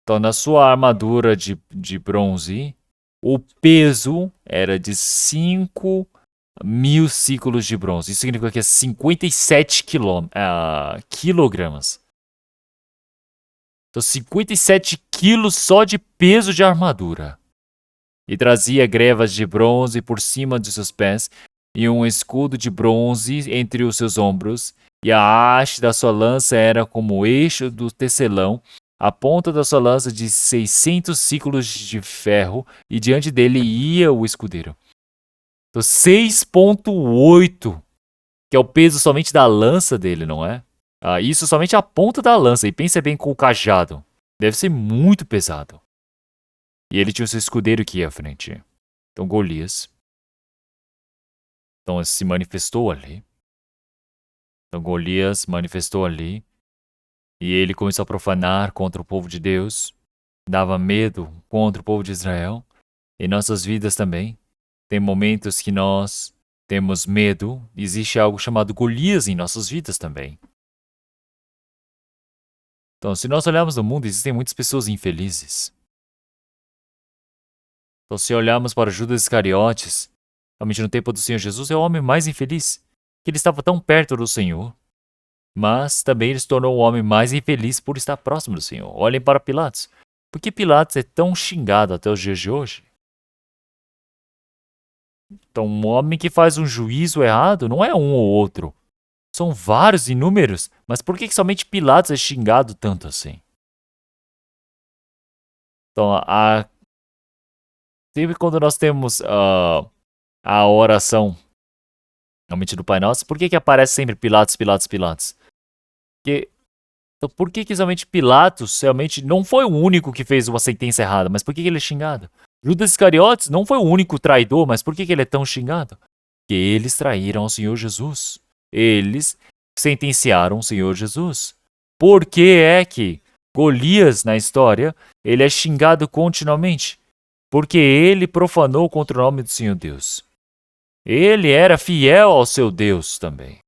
Speaker 1: Então, na sua armadura de bronze, o peso era de 5.000 ciclos de bronze. Isso significa que é 57 quilogramas. Então, 57 quilos só de peso de armadura. E trazia grevas de bronze por cima de seus pés, e um escudo de bronze entre os seus ombros, e a haste da sua lança era como o eixo do tecelão, a ponta da sua lança de 600 ciclos de ferro, e diante dele ia o escudeiro. Então, 6,8, que é o peso somente da lança dele, não é? Isso somente a ponta da lança, e pensa bem com o cajado. Deve ser muito pesado. E ele tinha o seu escudeiro que ia à frente. Então, Golias. Então, se manifestou ali. Então, Golias manifestou ali. E ele começou a profanar contra o povo de Deus. Dava medo contra o povo de Israel. Em nossas vidas também. Tem momentos que nós temos medo. Existe algo chamado Golias em nossas vidas também. Então, se nós olharmos no mundo, existem muitas pessoas infelizes. Então, se olharmos para Judas Iscariotes, realmente no tempo do Senhor Jesus, é o homem mais infeliz, que ele estava tão perto do Senhor, mas também ele se tornou o homem mais infeliz por estar próximo do Senhor. Olhem para Pilatos. Por que Pilatos é tão xingado até os dias de hoje? Então, um homem que faz um juízo errado não é um ou outro. São vários, inúmeros. Mas por que somente Pilatos é xingado tanto assim? Então, sempre quando nós temos a oração realmente do Pai Nosso, por que aparece sempre Pilatos, Pilatos, Pilatos? Então, por que somente Pilatos realmente não foi o único que fez uma sentença errada, mas por que ele é xingado? Judas Iscariotes não foi o único traidor, mas por que ele é tão xingado? Porque eles traíram o Senhor Jesus. Eles sentenciaram o Senhor Jesus. Por que é que Golias, na história, ele é xingado continuamente? Porque ele profanou contra o nome do Senhor Deus. Ele era fiel ao seu Deus também.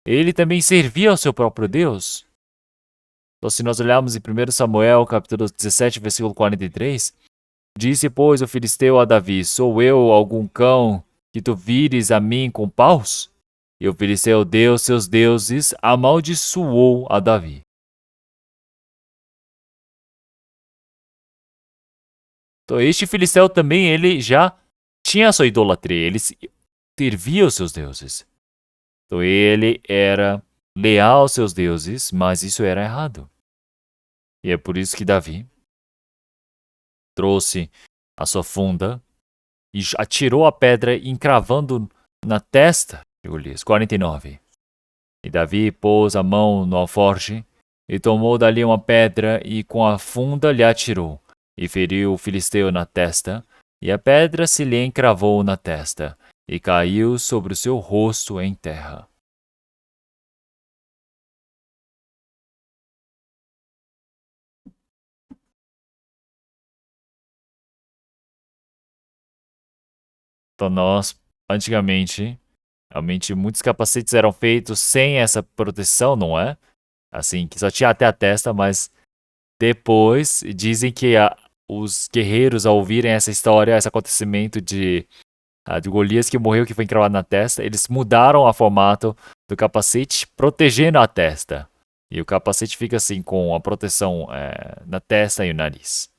Speaker 1: Ele também servia ao seu próprio Deus. Então, se nós olharmos em 1 Samuel, capítulo 17, versículo 43, disse, pois, o filisteu a Davi, sou eu algum cão que tu vires a mim com paus? E o filisteu deu seus deuses, amaldiçoou a Davi. Então, este filisteu também, ele já tinha a sua idolatria, ele servia os seus deuses. Então, ele era leal aos seus deuses, mas isso era errado. E é por isso que Davi trouxe a sua funda e atirou a pedra, encravando na testa de Golias. 49. E Davi pôs a mão no alforje e tomou dali uma pedra e com a funda lhe atirou e feriu o filisteu na testa, e a pedra se lhe encravou na testa e caiu sobre o seu rosto em terra. Então nós, antigamente, realmente muitos capacetes eram feitos sem essa proteção, não é? Assim, que só tinha até a testa, mas depois dizem que os guerreiros, ao ouvirem essa história, esse acontecimento de Golias que morreu, que foi encravado na testa, eles mudaram o formato do capacete, protegendo a testa. E o capacete fica assim, com a proteção na testa e no nariz.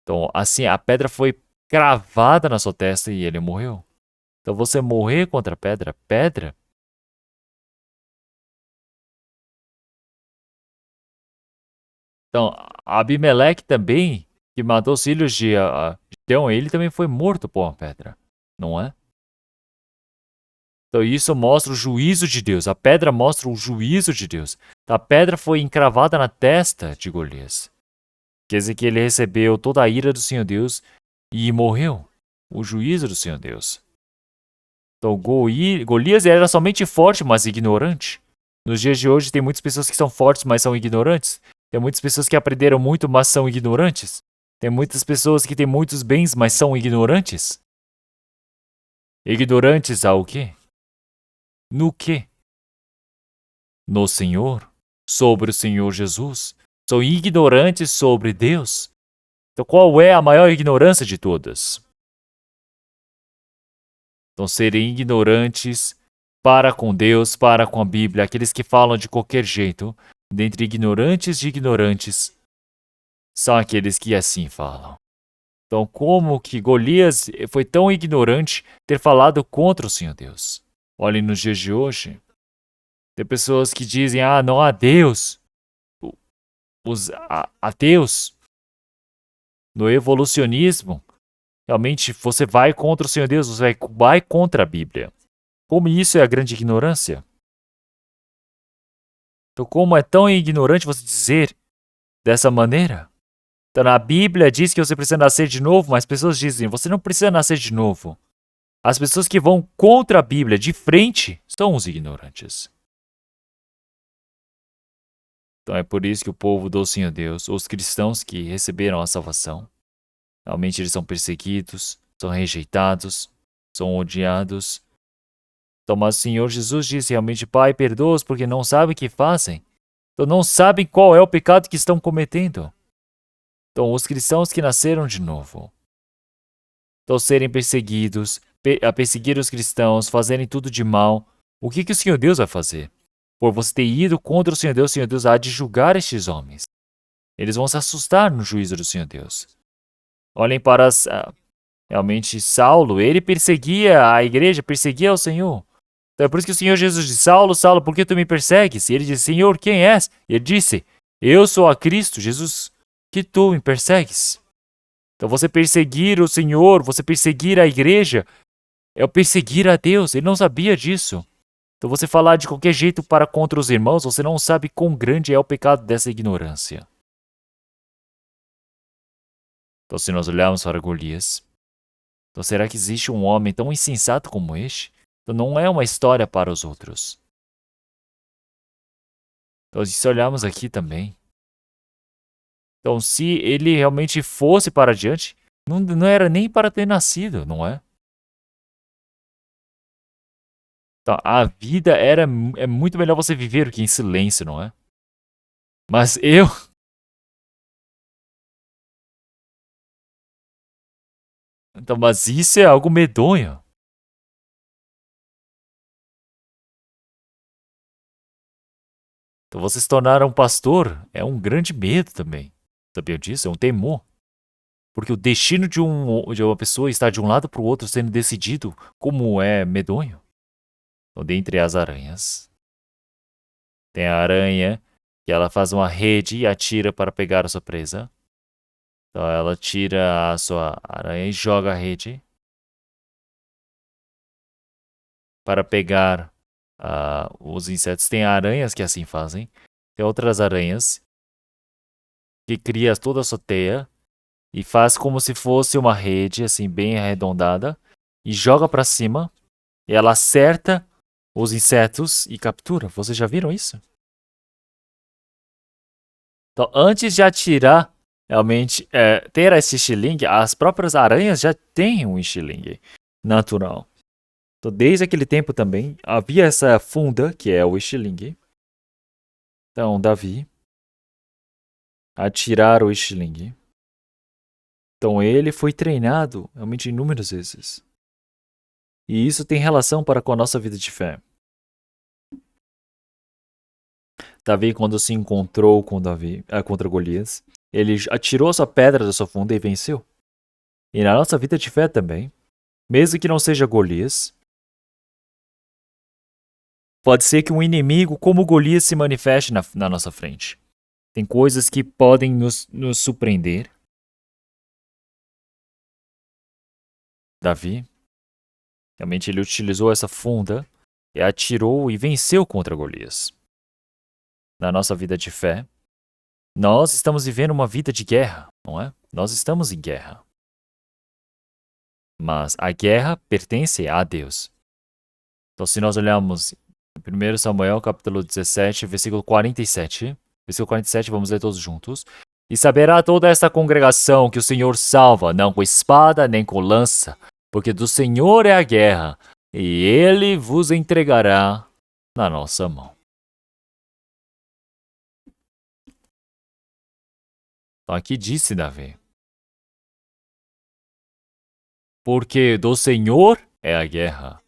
Speaker 1: Então, assim, a pedra foi cravada na sua testa e ele morreu. Então, você morrer contra a pedra. Então, Abimeleque também, que matou os filhos de Gideão, ele também foi morto por uma pedra, não é? Então, isso mostra o juízo de Deus. A pedra mostra o juízo de Deus. A pedra foi encravada na testa de Golias. Quer dizer que ele recebeu toda a ira do Senhor Deus e morreu. O juízo do Senhor Deus. Então, Golias era somente forte, mas ignorante. Nos dias de hoje, tem muitas pessoas que são fortes, mas são ignorantes. Tem muitas pessoas que aprenderam muito, mas são ignorantes. Tem muitas pessoas que têm muitos bens, mas são ignorantes. Ignorantes ao quê? No quê? No Senhor, sobre o Senhor Jesus. São ignorantes sobre Deus. Então, qual é a maior ignorância de todas? Então, serem ignorantes para com Deus, para com a Bíblia, aqueles que falam de qualquer jeito, dentre ignorantes de ignorantes, são aqueles que assim falam. Então, como que Golias foi tão ignorante ter falado contra o Senhor Deus? Olhem nos dias de hoje. Tem pessoas que dizem, não há Deus. Os ateus, no evolucionismo, realmente você vai contra o Senhor Deus, você vai contra a Bíblia. Como isso é a grande ignorância? Então, como é tão ignorante você dizer dessa maneira? Então, na Bíblia diz que você precisa nascer de novo, mas pessoas dizem, você não precisa nascer de novo. As pessoas que vão contra a Bíblia de frente são os ignorantes. Então é por isso que o povo do Senhor Deus, os cristãos que receberam a salvação, realmente eles são perseguidos, são rejeitados, são odiados. Então, mas o Senhor Jesus disse realmente, Pai, perdoa-os porque não sabem o que fazem. Então não sabem qual é o pecado que estão cometendo. Então os cristãos que nasceram de novo, então serem perseguidos, a perseguir os cristãos, fazerem tudo de mal, o que o Senhor Deus vai fazer? Por você ter ido contra o Senhor Deus há de julgar estes homens. Eles vão se assustar no juízo do Senhor Deus. Olhem para realmente Saulo, ele perseguia a igreja, perseguia o Senhor. Então é por isso que o Senhor Jesus disse, Saulo, Saulo, por que tu me persegues? E ele disse, Senhor, quem és? E ele disse, eu sou a Cristo. Jesus que tu me persegues. Então você perseguir o Senhor, você perseguir a igreja, é perseguir a Deus. Ele não sabia disso. Então você falar de qualquer jeito para contra os irmãos, você não sabe quão grande é o pecado dessa ignorância. Então se nós olharmos para Golias, então será que existe um homem tão insensato como este? Então não é uma história para os outros. Então se olharmos aqui também, então se ele realmente fosse para adiante, não era nem para ter nascido, não é? Então, a vida é muito melhor você viver do que em silêncio, não é? Mas eu... Então, mas isso é algo medonho. Então, você se tornar um pastor é um grande medo também. Sabia disso? É um temor. Porque o destino de uma pessoa está de um lado para o outro sendo decidido como é medonho. Então, dentre as aranhas, tem a aranha que ela faz uma rede e atira para pegar a sua presa. Então, ela tira a sua aranha e joga a rede para pegar os insetos. Tem aranhas que assim fazem. Tem outras aranhas que cria toda a sua teia e faz como se fosse uma rede, assim, bem arredondada, e joga para cima, e ela acerta os insetos e captura. Vocês já viram isso? Então, antes de atirar, realmente, ter esse estilingue, as próprias aranhas já têm um estilingue natural. Então, desde aquele tempo também, havia essa funda, que é o estilingue. Então, Davi atirar o estilingue. Então, ele foi treinado realmente inúmeras vezes. E isso tem relação para com a nossa vida de fé. Davi, quando se encontrou com contra Golias, ele atirou sua pedra da sua funda e venceu. E na nossa vida de fé também, mesmo que não seja Golias, pode ser que um inimigo como Golias se manifeste na nossa frente. Tem coisas que podem nos surpreender. Davi, realmente ele utilizou essa funda e atirou e venceu contra Golias. Na nossa vida de fé, nós estamos vivendo uma vida de guerra, não é? Nós estamos em guerra. Mas a guerra pertence a Deus. Então, se nós olharmos 1 Samuel, capítulo 17, versículo 47, vamos ler todos juntos. E saberá toda esta congregação que o Senhor salva, não com espada nem com lança, porque do Senhor é a guerra, e ele vos entregará na nossa mão. Então, aqui disse Davi: porque do Senhor é a guerra.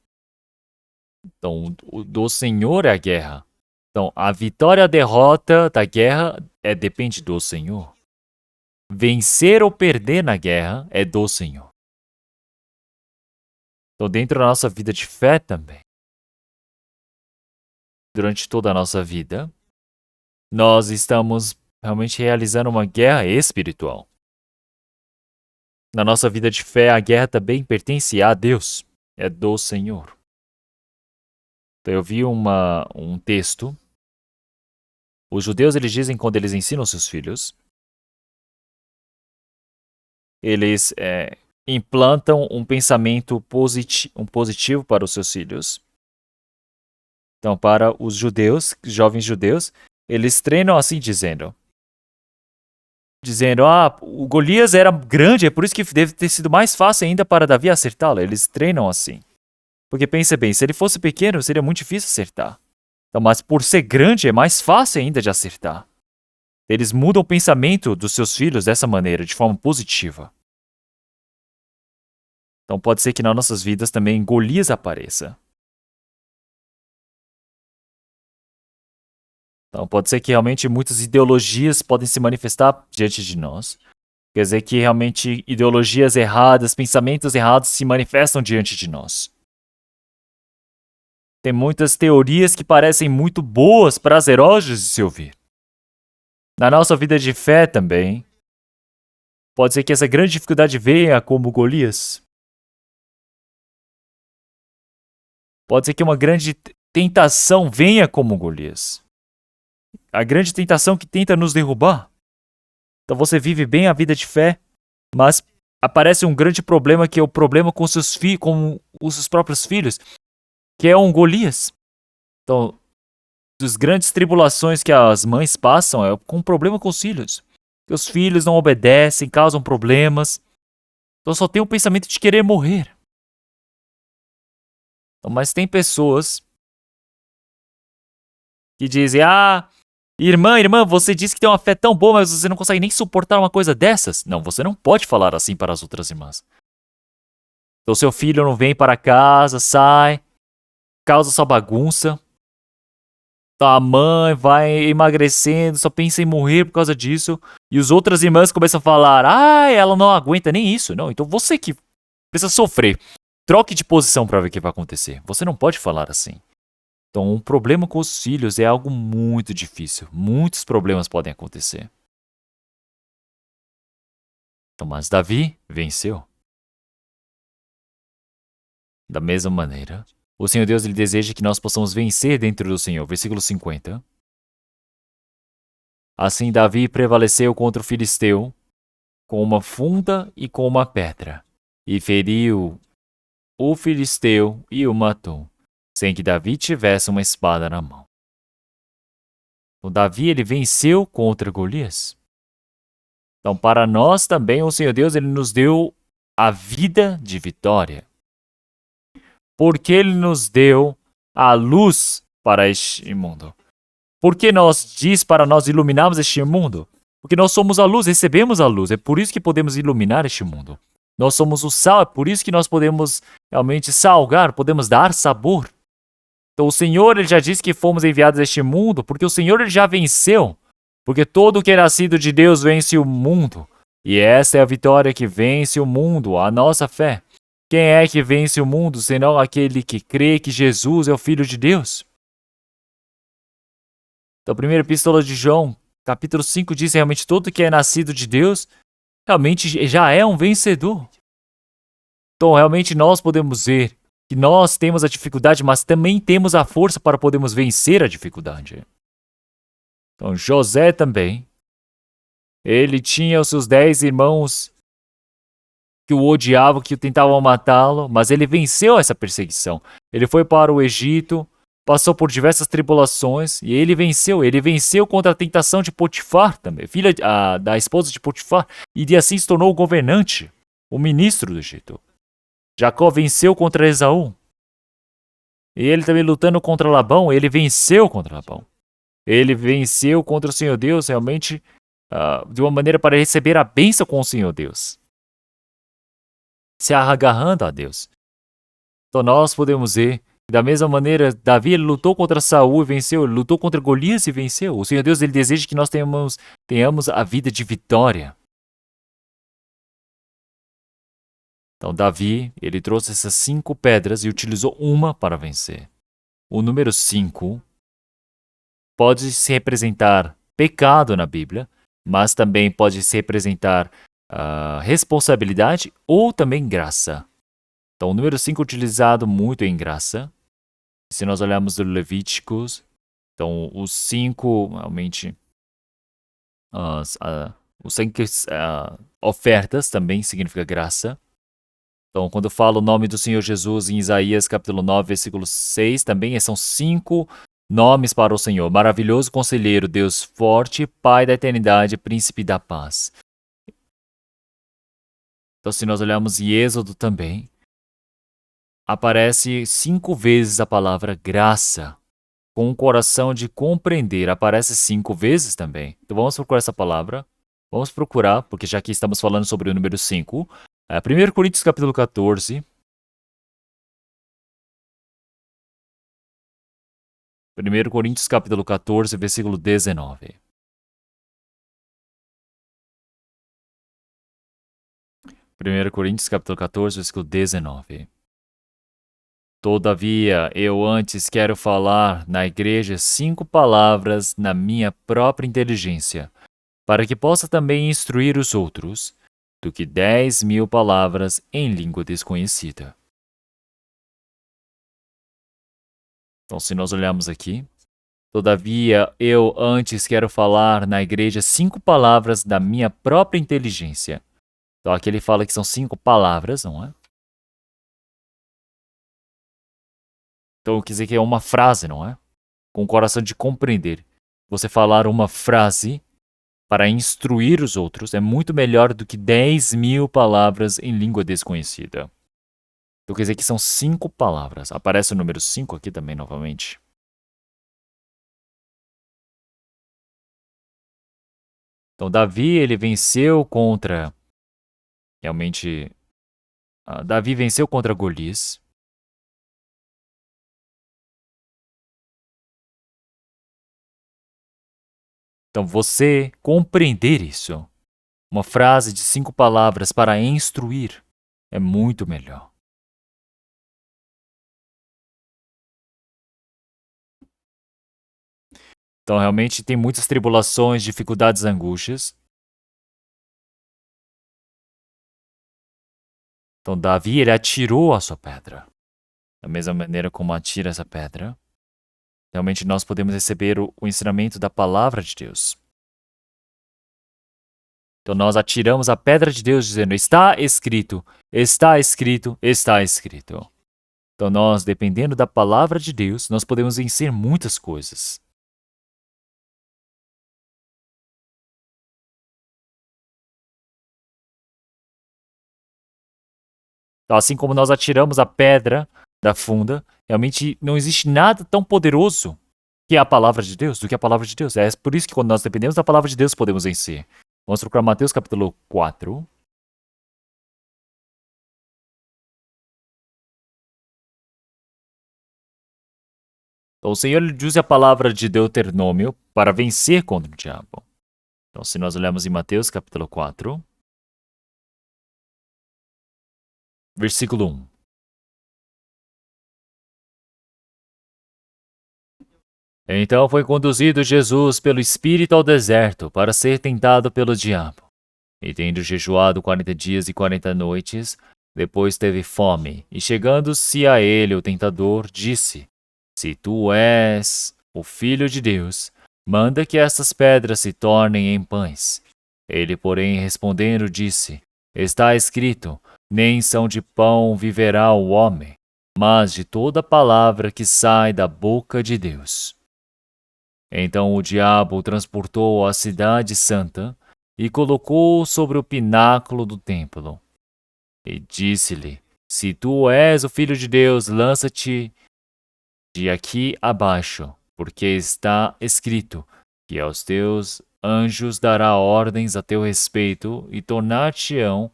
Speaker 1: Então, do Senhor é a guerra. Então, a vitória ou a derrota da guerra depende do Senhor. Vencer ou perder na guerra é do Senhor. Então, dentro da nossa vida de fé também, durante toda a nossa vida, nós estamos realmente realizando uma guerra espiritual. Na nossa vida de fé, a guerra também pertence a Deus, é do Senhor. Então, eu vi um texto. Os judeus, eles dizem quando eles ensinam seus filhos, eles implantam um pensamento positivo para os seus filhos. Então, para os judeus, jovens judeus, eles treinam assim dizendo, o Golias era grande, é por isso que deve ter sido mais fácil ainda para Davi acertá-lo. Eles treinam assim. Porque pensa bem, se ele fosse pequeno, seria muito difícil acertar. Então, mas por ser grande, é mais fácil ainda de acertar. Eles mudam o pensamento dos seus filhos dessa maneira, de forma positiva. Então pode ser que nas nossas vidas também Golias apareça. Então pode ser que realmente muitas ideologias podem se manifestar diante de nós. Quer dizer que realmente ideologias erradas, pensamentos errados se manifestam diante de nós. Tem muitas teorias que parecem muito boas, prazerosas de se ouvir. Na nossa vida de fé também, Pode ser que essa grande dificuldade venha como Golias. Pode ser que uma grande tentação venha como Golias. A grande tentação que tenta nos derrubar. Então você vive bem a vida de fé, mas aparece um grande problema que é o problema com com os seus próprios filhos, que é um Golias. Então, as grandes tribulações que as mães passam é com problema com os filhos. Que os filhos não obedecem, causam problemas. Então só tem um pensamento de querer morrer. Então, mas tem pessoas que dizem, irmã, você disse que tem uma fé tão boa, mas você não consegue nem suportar uma coisa dessas. Não, você não pode falar assim para as outras irmãs. Então seu filho não vem para casa, sai, causa sua bagunça. A mãe vai emagrecendo, só pensa em morrer por causa disso. E as outras irmãs começam a falar, ela não aguenta nem isso. Não, então você que precisa sofrer. Troque de posição para ver o que vai acontecer. Você não pode falar assim. Então, um problema com os filhos é algo muito difícil. Muitos problemas podem acontecer. Então, mas Davi venceu. Da mesma maneira, o Senhor Deus ele deseja que nós possamos vencer dentro do Senhor. Versículo 50. Assim Davi prevaleceu contra o filisteu com uma funda e com uma pedra, e feriu o filisteu e o matou, sem que Davi tivesse uma espada na mão. Então, Davi ele venceu contra Golias. Então, para nós também, o Senhor Deus ele nos deu a vida de vitória. Porque ele nos deu a luz para este mundo. Porque diz para nós iluminarmos este mundo? Porque nós somos a luz, recebemos a luz. É por isso que podemos iluminar este mundo. Nós somos o sal, é por isso que nós podemos realmente salgar, podemos dar sabor. Então o Senhor ele já disse que fomos enviados a este mundo, porque o Senhor ele já venceu. Porque todo que é nascido de Deus vence o mundo. E essa é a vitória que vence o mundo, a nossa fé. Quem é que vence o mundo, senão aquele que crê que Jesus é o Filho de Deus? Então, a primeira epístola de João, capítulo 5, diz realmente todo que é nascido de Deus, realmente já é um vencedor. Então, realmente nós podemos ver que nós temos a dificuldade, mas também temos a força para podermos vencer a dificuldade. Então, José também, ele tinha os seus 10 irmãos que o odiavam, que tentavam matá-lo, mas ele venceu essa perseguição. Ele foi para o Egito, passou por diversas tribulações e ele venceu. Ele venceu contra a tentação de Potifar também, filha da esposa de Potifar, e assim se tornou o governante, o ministro do Egito. Jacó venceu contra Esaú. E ele também lutando contra Labão, ele venceu contra Labão. Ele venceu contra o Senhor Deus realmente de uma maneira para receber a bênção com o Senhor Deus. Se agarrando a Deus. Então nós podemos ver que da mesma maneira, Davi ele lutou contra Saul e venceu, ele lutou contra Golias e venceu. O Senhor Deus ele deseja que nós tenhamos a vida de vitória. Então Davi, ele trouxe essas 5 pedras e utilizou uma para vencer. O número 5 pode se representar pecado na Bíblia, mas também pode se representar responsabilidade ou também graça. Então, o número 5 é utilizado muito em graça. Se nós olharmos o Levíticos, então os 5, realmente, os 5 ofertas também significa graça. Então, quando fala o nome do Senhor Jesus em Isaías capítulo 9, versículo 6, também são 5 nomes para o Senhor. Maravilhoso Conselheiro, Deus Forte, Pai da Eternidade, Príncipe da Paz. Então, se nós olharmos em Êxodo também, aparece 5 vezes a palavra graça, com o coração de compreender. Aparece 5 vezes também. Então, vamos procurar essa palavra. Vamos procurar, porque já que estamos falando sobre o número 5. 1 Coríntios capítulo 14. 1 Coríntios capítulo 14, versículo 19. 1 Coríntios capítulo 14, versículo 19. Todavia, eu antes quero falar na igreja 5 palavras na minha própria inteligência, para que possa também instruir os outros. do que 10.000 palavras em língua desconhecida. Então, se nós olharmos aqui, todavia, eu antes quero falar na igreja 5 palavras da minha própria inteligência. Então, aqui ele fala que são 5 palavras, não é? Então, quer dizer que é uma frase, não é? Com o coração de compreender. Você falar uma frase para instruir os outros é muito melhor do que 10.000 palavras em língua desconhecida. Então, quer dizer que são 5 palavras. Aparece o número 5 aqui também, novamente. Então, Davi, ele venceu contra... Realmente, Davi venceu contra Golias. Então, você compreender isso, uma frase de 5 palavras para instruir, é muito melhor. Então, realmente, tem muitas tribulações, dificuldades, angústias. Então, Davi, ele atirou a sua pedra. Da mesma maneira como atira essa pedra, realmente nós podemos receber o ensinamento da palavra de Deus. Então, nós atiramos a pedra de Deus dizendo, está escrito, está escrito, está escrito. Então, nós, dependendo da palavra de Deus, nós podemos vencer muitas coisas. Então, assim como nós atiramos a pedra da funda, realmente não existe nada tão poderoso que a palavra de Deus, do que a palavra de Deus. É por isso que quando nós dependemos da palavra de Deus, podemos vencer. Vamos procurar Mateus capítulo 4. Então, o Senhor lhe usa a palavra de Deuteronômio para vencer contra o diabo. Então, se nós olharmos em Mateus capítulo 4, versículo 1. Então foi conduzido Jesus pelo Espírito ao deserto para ser tentado pelo diabo. E tendo jejuado 40 dias e 40 noites, depois teve fome. E chegando-se a ele o tentador, disse, se tu és o Filho de Deus, manda que estas pedras se tornem em pães. Ele, porém, respondendo, disse, está escrito, nem são de pão viverá o homem, mas de toda palavra que sai da boca de Deus. Então o diabo o transportou à cidade santa e colocou-o sobre o pináculo do templo. E disse-lhe, se tu és o Filho de Deus, lança-te de aqui abaixo, porque está escrito que aos teus anjos dará ordens a teu respeito e tomar-te-ão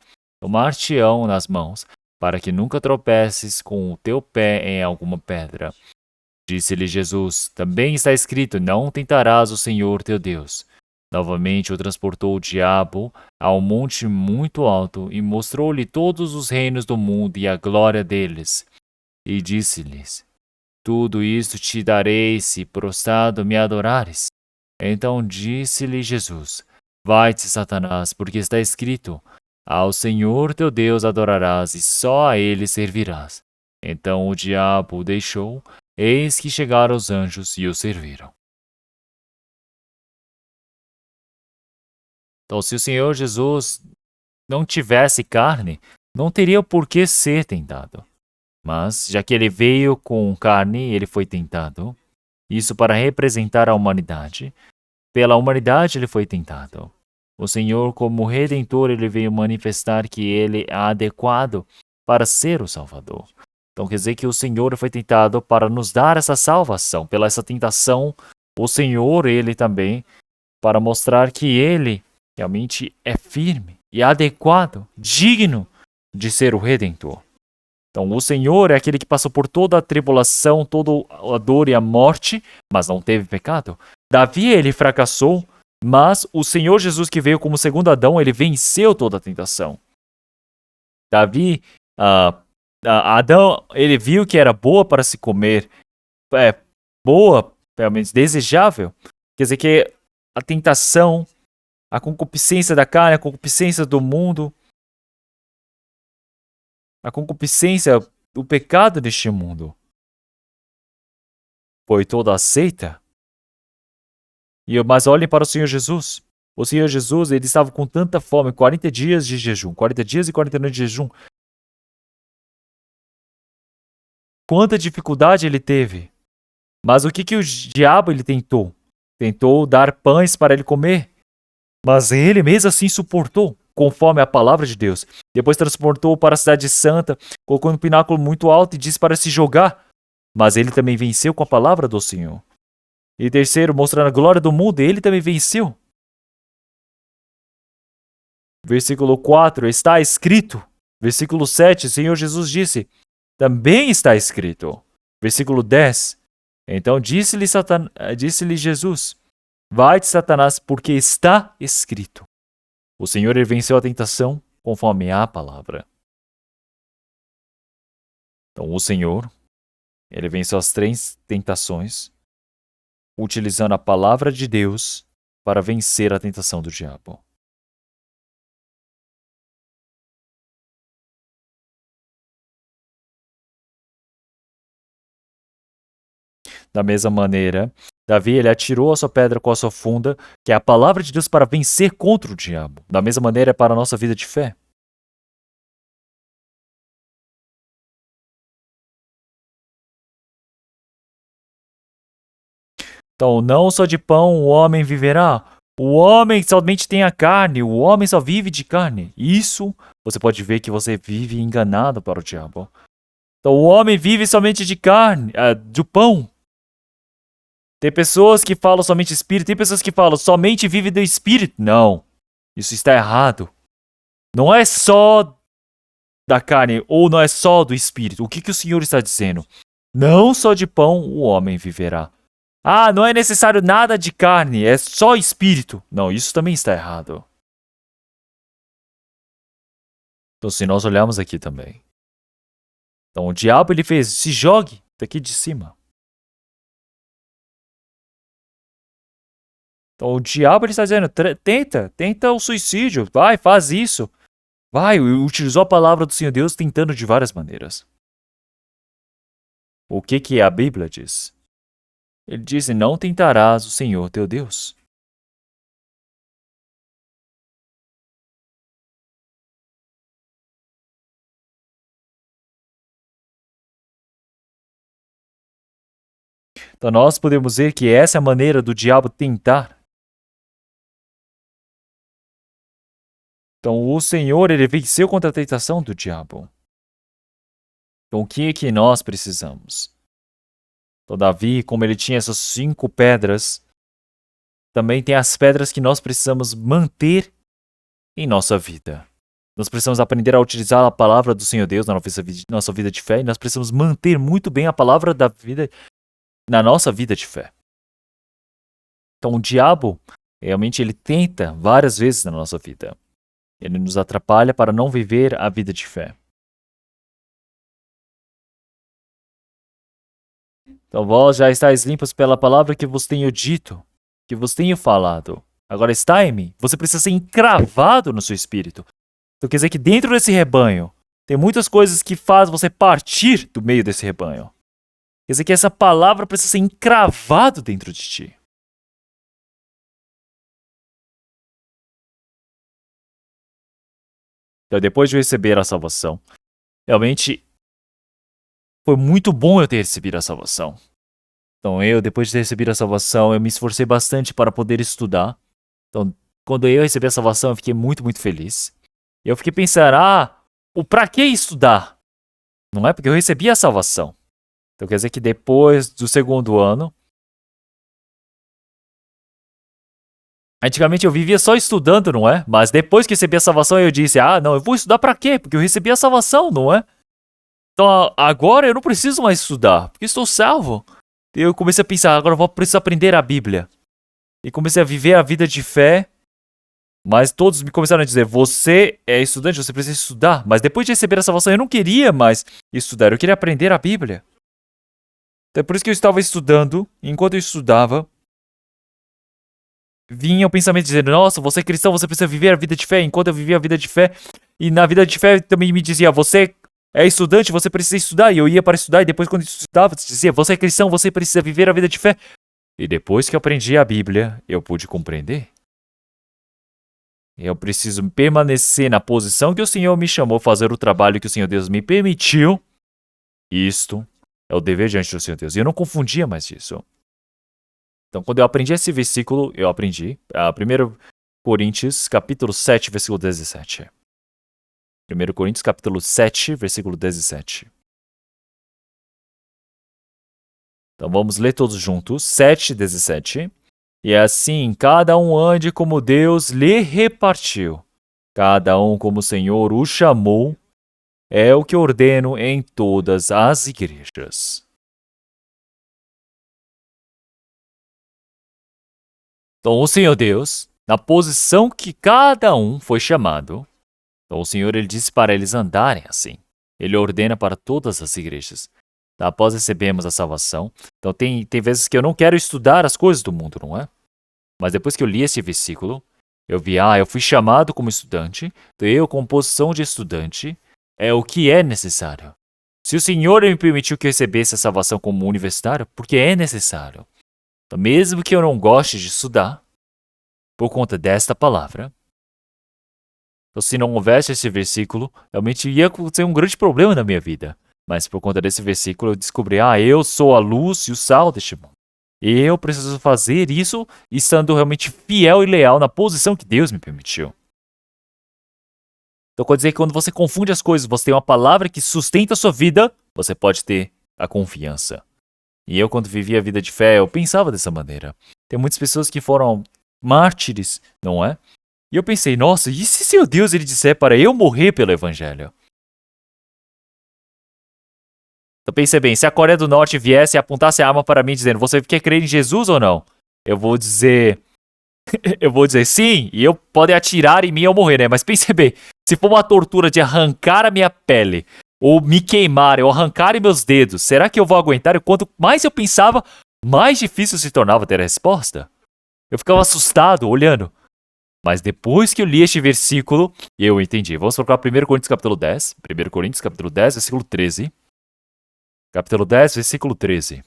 Speaker 1: nas mãos, para que nunca tropeces com o teu pé em alguma pedra. Disse-lhe Jesus, também está escrito, não tentarás o Senhor teu Deus. Novamente o transportou o diabo a um monte muito alto e mostrou-lhe todos os reinos do mundo e a glória deles. E disse-lhes, tudo isto te darei se prostrado me adorares. Então disse-lhe Jesus, vai-te, Satanás, porque está escrito, ao Senhor teu Deus adorarás e só a ele servirás. Então o diabo o deixou, eis que chegaram os anjos e o serviram. Então, se o Senhor Jesus não tivesse carne, não teria por que ser tentado. Mas, já que ele veio com carne, ele foi tentado. Isso para representar a humanidade. Pela humanidade ele foi tentado. O Senhor, como Redentor, ele veio manifestar que ele é adequado para ser o Salvador. Então quer dizer que o Senhor foi tentado para nos dar essa salvação. Pela essa tentação, o Senhor, ele também, para mostrar que ele realmente é firme e adequado, digno de ser o Redentor. Então o Senhor é aquele que passou por toda a tribulação, toda a dor e a morte, mas não teve pecado. Davi, ele fracassou, mas o Senhor Jesus que veio como segundo Adão, ele venceu toda a tentação. Davi, Adão, ele viu que era boa para se comer, boa, realmente desejável. Quer dizer que a tentação, a concupiscência da carne, a concupiscência do mundo, a concupiscência, o pecado deste mundo foi toda aceita. Mas olhem para o Senhor Jesus. O Senhor Jesus, ele estava com tanta fome, 40 dias de jejum, 40 dias e 40 noites de jejum. Quanta dificuldade ele teve. Mas o que o diabo ele tentou? Tentou dar pães para ele comer. Mas ele mesmo assim suportou, conforme a palavra de Deus. Depois transportou para a cidade santa, colocou um pináculo muito alto e disse para se jogar. Mas ele também venceu com a palavra do Senhor. E terceiro, mostrando a glória do mundo, ele também venceu. Versículo 4, está escrito. Versículo 7, o Senhor Jesus disse, também está escrito. Versículo 10, então disse-lhe Jesus, vai-te, Satanás, porque está escrito. O Senhor ele venceu a tentação conforme a palavra. Então o Senhor, ele venceu as 3 tentações, utilizando a palavra de Deus para vencer a tentação do diabo. Da mesma maneira, Davi ele atirou a sua pedra com a sua funda, que é a palavra de Deus para vencer contra o diabo. Da mesma maneira é para a nossa vida de fé. Então, não só de pão o homem viverá. O homem somente tem a carne, o homem só vive de carne. Isso, você pode ver que você vive enganado para o diabo. Então, o homem vive somente de carne, de pão. Tem pessoas que falam somente espírito, tem pessoas que falam somente vive do espírito. Não, isso está errado. Não é só da carne ou não é só do espírito. O que o Senhor está dizendo? Não só de pão o homem viverá. Ah, não é necessário nada de carne, é só espírito. Não, isso também está errado. Então, se nós olharmos aqui também. Então, o diabo ele fez, se jogue daqui de cima. Então, o diabo ele está dizendo, tenta o suicídio, vai, faz isso. Vai, utilizou a palavra do Senhor Deus tentando de várias maneiras. O que a Bíblia diz? Ele diz, não tentarás o Senhor teu Deus. Então nós podemos ver que essa é a maneira do diabo tentar. Então o Senhor ele venceu contra a tentação do diabo. Então o que nós precisamos? Então Davi, como ele tinha essas 5 pedras, também tem as pedras que nós precisamos manter em nossa vida. Nós precisamos aprender a utilizar a palavra do Senhor Deus na nossa vida de fé e nós precisamos manter muito bem a palavra da vida na nossa vida de fé. Então o diabo, realmente ele tenta várias vezes na nossa vida. Ele nos atrapalha para não viver a vida de fé. Então vós já estáis limpos pela palavra que vos tenho dito, que vos tenho falado. Agora está em mim. Você precisa ser encravado no seu espírito. Então quer dizer que dentro desse rebanho, tem muitas coisas que fazem você partir do meio desse rebanho. Quer dizer que essa palavra precisa ser encravado dentro de ti. Então, depois de eu receber a salvação, realmente foi muito bom eu ter recebido a salvação. Então, depois de ter recebido a salvação, eu me esforcei bastante para poder estudar. Então, quando eu recebi a salvação, eu fiquei muito, muito feliz. Eu fiquei pensando, pra que estudar? Não é porque eu recebi a salvação. Então, quer dizer que depois do 2º ano, antigamente eu vivia só estudando, não é? Mas depois que recebi a salvação, eu disse, não, eu vou estudar pra quê? Porque eu recebi a salvação, não é? Então, agora eu não preciso mais estudar, porque estou salvo. Eu comecei a pensar, agora eu preciso aprender a Bíblia. E comecei a viver a vida de fé. Mas todos me começaram a dizer, você é estudante, você precisa estudar. Mas depois de receber a salvação, eu não queria mais estudar, eu queria aprender a Bíblia. Então é por isso que eu estava estudando, e enquanto eu estudava, vinha o pensamento dizendo, nossa, você é cristão, você precisa viver a vida de fé. Enquanto eu vivia a vida de fé, e na vida de fé também me dizia, você é estudante, você precisa estudar. E eu ia para estudar, e depois quando eu estudava, você dizia, você é cristão, você precisa viver a vida de fé. E depois que eu aprendi a Bíblia, eu pude compreender. Eu preciso permanecer na posição que o Senhor me chamou, fazer o trabalho que o Senhor Deus me permitiu. Isto é o dever diante do Senhor Deus. E eu não confundia mais isso. Então, quando eu aprendi esse versículo, eu aprendi. 1 Coríntios, capítulo 7, versículo 17. 1 Coríntios, capítulo 7, versículo 17. Então, vamos ler todos juntos. 7, 17. E assim, cada um ande como Deus lhe repartiu. Cada um como o Senhor o chamou. É o que ordeno em todas as igrejas. Então, o Senhor Deus, na posição que cada um foi chamado, então o Senhor ele disse para eles andarem assim. Ele ordena para todas as igrejas. Então, após recebermos a salvação, então tem vezes que eu não quero estudar as coisas do mundo, não é? Mas depois que eu li esse versículo, eu vi, eu fui chamado como estudante, então eu, com posição de estudante, é o que é necessário. Se o Senhor me permitiu que eu recebesse a salvação como universitário, porque é necessário. Então, mesmo que eu não goste de estudar, por conta desta palavra, então se não houvesse esse versículo, realmente ia acontecer um grande problema na minha vida. Mas por conta desse versículo, eu descobri, eu sou a luz e o sal deste mundo. E eu preciso fazer isso estando realmente fiel e leal na posição que Deus me permitiu. Então, quer dizer que quando você confunde as coisas, você tem uma palavra que sustenta a sua vida, você pode ter a confiança. E eu, quando vivia a vida de fé, eu pensava dessa maneira. Tem muitas pessoas que foram mártires, não é? E eu pensei, nossa, e se seu Deus ele disser para eu morrer pelo evangelho? Então pensei bem, se a Coreia do Norte viesse e apontasse a arma para mim dizendo, você quer crer em Jesus ou não? Eu vou dizer sim, e eu podem atirar em mim ou morrer, né? Mas pense bem, se for uma tortura de arrancar a minha pele, ou me queimar, ou arrancarem meus dedos, será que eu vou aguentar? E quanto mais eu pensava, mais difícil se tornava ter a resposta. Eu ficava assustado, olhando. Mas depois que eu li este versículo, eu entendi. Vamos procurar 1 Coríntios capítulo 10. 1 Coríntios capítulo 10, versículo 13. Capítulo 10, versículo 13.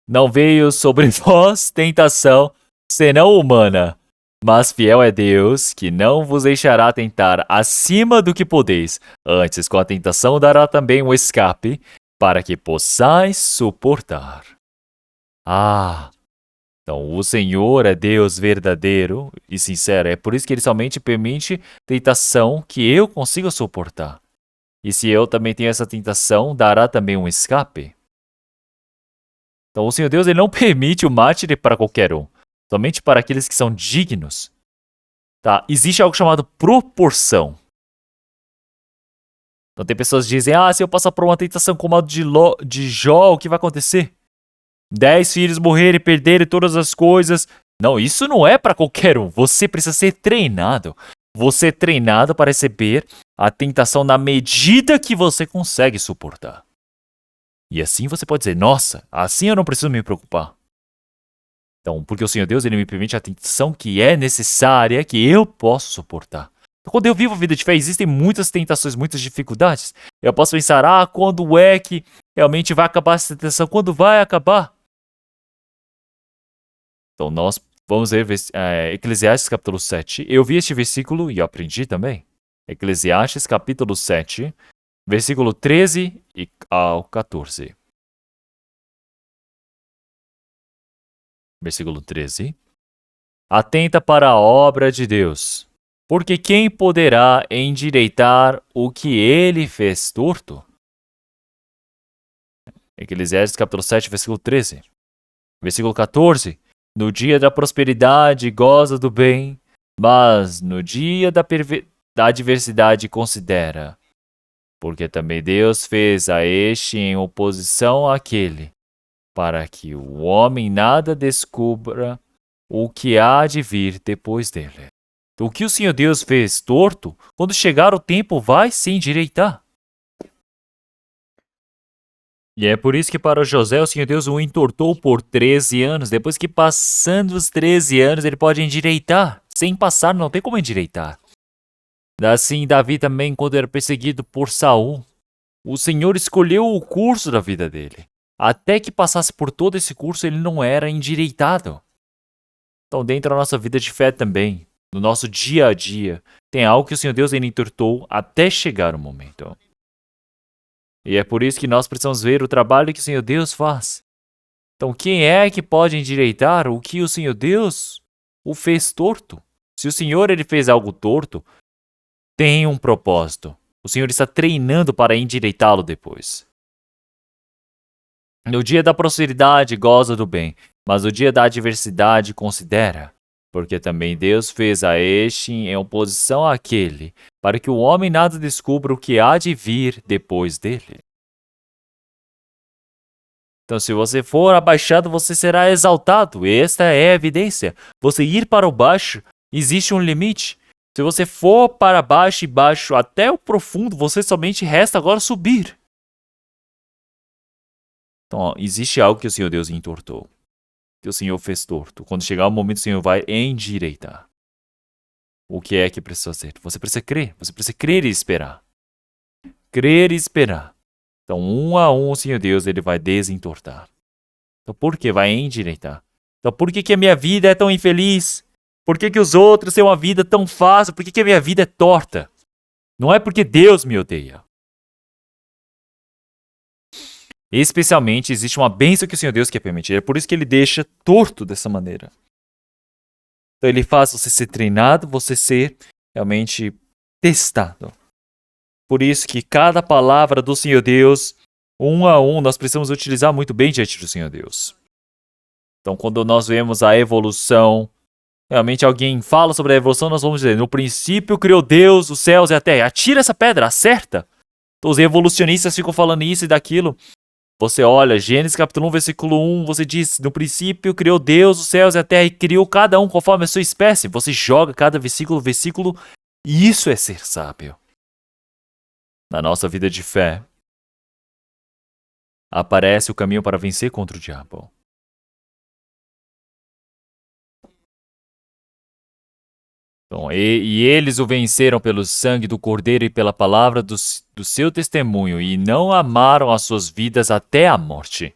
Speaker 1: Não veio sobre vós tentação, senão humana, mas fiel é Deus, que não vos deixará tentar acima do que podeis. Antes, com a tentação, dará também um escape, para que possais suportar. Então o Senhor é Deus verdadeiro e sincero. É por isso que Ele somente permite tentação que eu consiga suportar. E se eu também tenho essa tentação, dará também um escape. Então o Senhor Deus ele não permite o mártir para qualquer um, somente para aqueles que são dignos. Tá? Existe algo chamado proporção. Então tem pessoas que dizem, se eu passar por uma tentação como a de Jó, o que vai acontecer? 10 filhos morrerem e perderem todas as coisas. Não, isso não é para qualquer um. Você precisa ser treinado. Você é treinado para receber a tentação na medida que você consegue suportar. E assim você pode dizer, nossa, assim eu não preciso me preocupar. Então, porque o Senhor Deus ele me permite a tentação que é necessária, que eu posso suportar. Então, quando eu vivo a vida de fé, existem muitas tentações, muitas dificuldades. Eu posso pensar, quando é que realmente vai acabar essa tentação? Quando vai acabar? Então, nós vamos ver Eclesiastes capítulo 7. Eu vi este versículo e aprendi também. Eclesiastes capítulo 7, versículo 13 ao 14. Versículo 13. Atenta para a obra de Deus, porque quem poderá endireitar o que ele fez torto? Eclesiastes capítulo 7, versículo 13. Versículo 14. No dia da prosperidade goza do bem, mas no dia da adversidade considera. Porque também Deus fez a este em oposição àquele, para que o homem nada descubra o que há de vir depois dele. Então, o que o Senhor Deus fez torto, quando chegar o tempo vai se endireitar. E é por isso que para José o Senhor Deus o entortou por 13 anos. Depois que passando os 13 anos ele pode endireitar. Sem passar não tem como endireitar. Assim, Davi também, quando era perseguido por Saul, o Senhor escolheu o curso da vida dele. Até que passasse por todo esse curso, ele não era endireitado. Então, dentro da nossa vida de fé também, no nosso dia a dia, tem algo que o Senhor Deus ainda entortou até chegar o momento. E é por isso que nós precisamos ver o trabalho que o Senhor Deus faz. Então, quem é que pode endireitar o que o Senhor Deus o fez torto? Se o Senhor ele fez algo torto, tem um propósito. O Senhor está treinando para endireitá-lo depois. No dia da prosperidade, goza do bem, mas no dia da adversidade, considera. Porque também Deus fez a este em oposição àquele, para que o homem nada descubra o que há de vir depois dele. Então, se você for abaixado, você será exaltado. Esta é a evidência. Você ir para o baixo, existe um limite. Se você for para baixo e baixo até o profundo, você somente resta agora subir. Então, existe algo que o Senhor Deus entortou, que o Senhor fez torto. Quando chegar o momento, o Senhor vai endireitar. O que é que precisa ser? Você precisa crer e esperar. Crer e esperar. Então, um a um, o Senhor Deus ele vai desentortar. Então, por que vai endireitar? Então, por que a minha vida é tão infeliz? Por que os outros têm uma vida tão fácil? Por que a minha vida é torta? Não é porque Deus me odeia. Especialmente, existe uma bênção que o Senhor Deus quer permitir. É por isso que ele deixa torto dessa maneira. Então, ele faz você ser treinado, você ser realmente testado. Por isso que cada palavra do Senhor Deus, um a um, nós precisamos utilizar muito bem diante do Senhor Deus. Então, quando nós vemos a evolução, realmente alguém fala sobre a evolução, nós vamos dizer, no princípio criou Deus os céus e a terra. Atira essa pedra, acerta. Então, os evolucionistas ficam falando isso e daquilo. Você olha, Gênesis capítulo 1, versículo 1, você diz, no princípio criou Deus os céus e a terra e criou cada um conforme a sua espécie. Você joga cada versículo, e isso é ser sábio. Na nossa vida de fé, aparece o caminho para vencer contra o diabo. Então, e eles o venceram pelo sangue do Cordeiro e pela palavra do seu testemunho, e não amaram as suas vidas até a morte.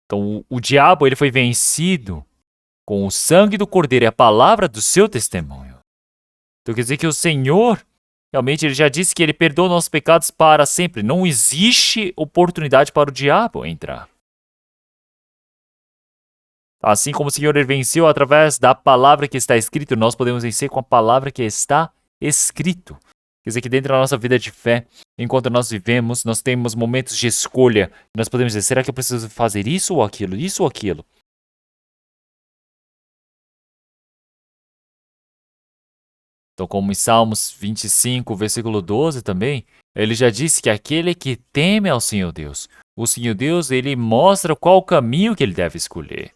Speaker 1: Então, o diabo ele foi vencido com o sangue do Cordeiro e a palavra do seu testemunho. Então, quer dizer que o Senhor, realmente, ele já disse que ele perdoa nossos pecados para sempre. Não existe oportunidade para o diabo entrar. Assim como o Senhor ele venceu através da palavra que está escrito, nós podemos vencer com a palavra que está escrito. Quer dizer que dentro da nossa vida de fé, enquanto nós vivemos, nós temos momentos de escolha. Nós podemos dizer, será que eu preciso fazer isso ou aquilo? Isso ou aquilo? Então, como em Salmos 25, versículo 12 também, ele já disse que aquele que teme ao Senhor Deus, o Senhor Deus, ele mostra qual o caminho que ele deve escolher.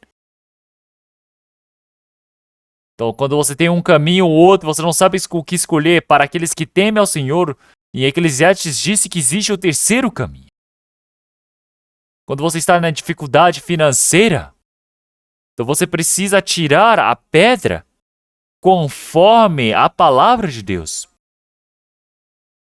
Speaker 1: Então, quando você tem um caminho ou outro, você não sabe o que escolher. Para aqueles que temem ao Senhor, em Eclesiastes disse que existe o terceiro caminho. Quando você está na dificuldade financeira, então você precisa tirar a pedra conforme a palavra de Deus.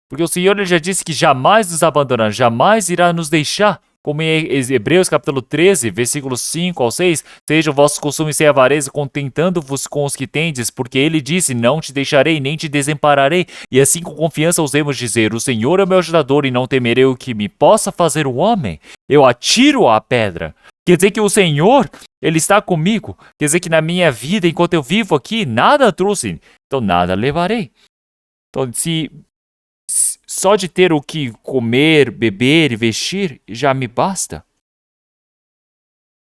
Speaker 1: Porque o Senhor ele já disse que jamais nos abandonará, jamais irá nos deixar. Como em Hebreus capítulo 13, versículos 5 ao 6, seja o vosso costume ser avareza, contentando-vos com os que tendes, porque ele disse, não te deixarei, nem te desampararei. E assim com confiança ousemos dizer, o Senhor é o meu ajudador e não temerei o que me possa fazer o homem. Eu atiro a pedra. Quer dizer que o Senhor, ele está comigo. Quer dizer que na minha vida, enquanto eu vivo aqui, nada trouxe, então nada levarei. Então se só de ter o que comer, beber e vestir já me basta.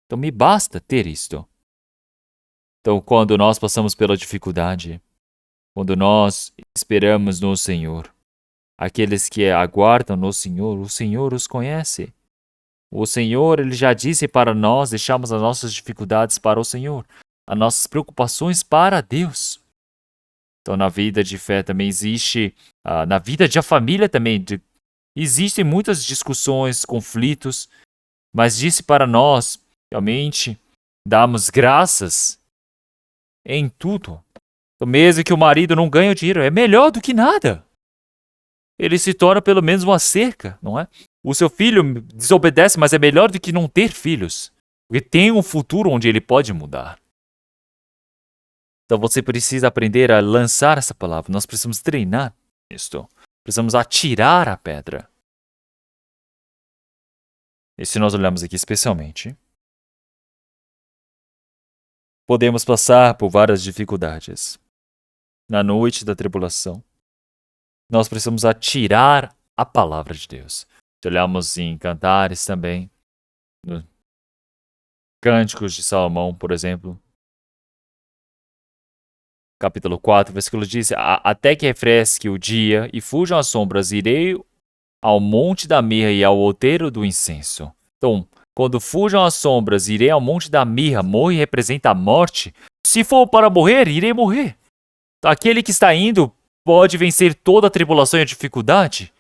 Speaker 1: Então me basta ter isto. Então quando nós passamos pela dificuldade, quando nós esperamos no Senhor, aqueles que aguardam no Senhor, o Senhor os conhece. O Senhor, ele já disse para nós deixarmos as nossas dificuldades para o Senhor, as nossas preocupações para Deus. Então, na vida de fé também existe, na vida de família também, existem muitas discussões, conflitos, mas disse para nós, realmente, darmos graças em tudo. Mesmo que o marido não ganhe o dinheiro, é melhor do que nada. Ele se torna pelo menos uma cerca, não é? O seu filho desobedece, mas é melhor do que não ter filhos. Porque tem um futuro onde ele pode mudar. Então você precisa aprender a lançar essa palavra. Nós precisamos treinar isto. Precisamos atirar a pedra. E se nós olharmos aqui especialmente, podemos passar por várias dificuldades. Na noite da tribulação, nós precisamos atirar a palavra de Deus. Se olharmos em Cantares também, no Cânticos de Salomão, por exemplo, capítulo 4, versículo diz: até que refresque o dia e fujam as sombras, irei ao monte da mirra e ao outeiro do incenso. Então, quando fujam as sombras, irei ao monte da mirra. Morre representa a morte. Se for para morrer, irei morrer. Aquele que está indo pode vencer toda a tribulação e a dificuldade.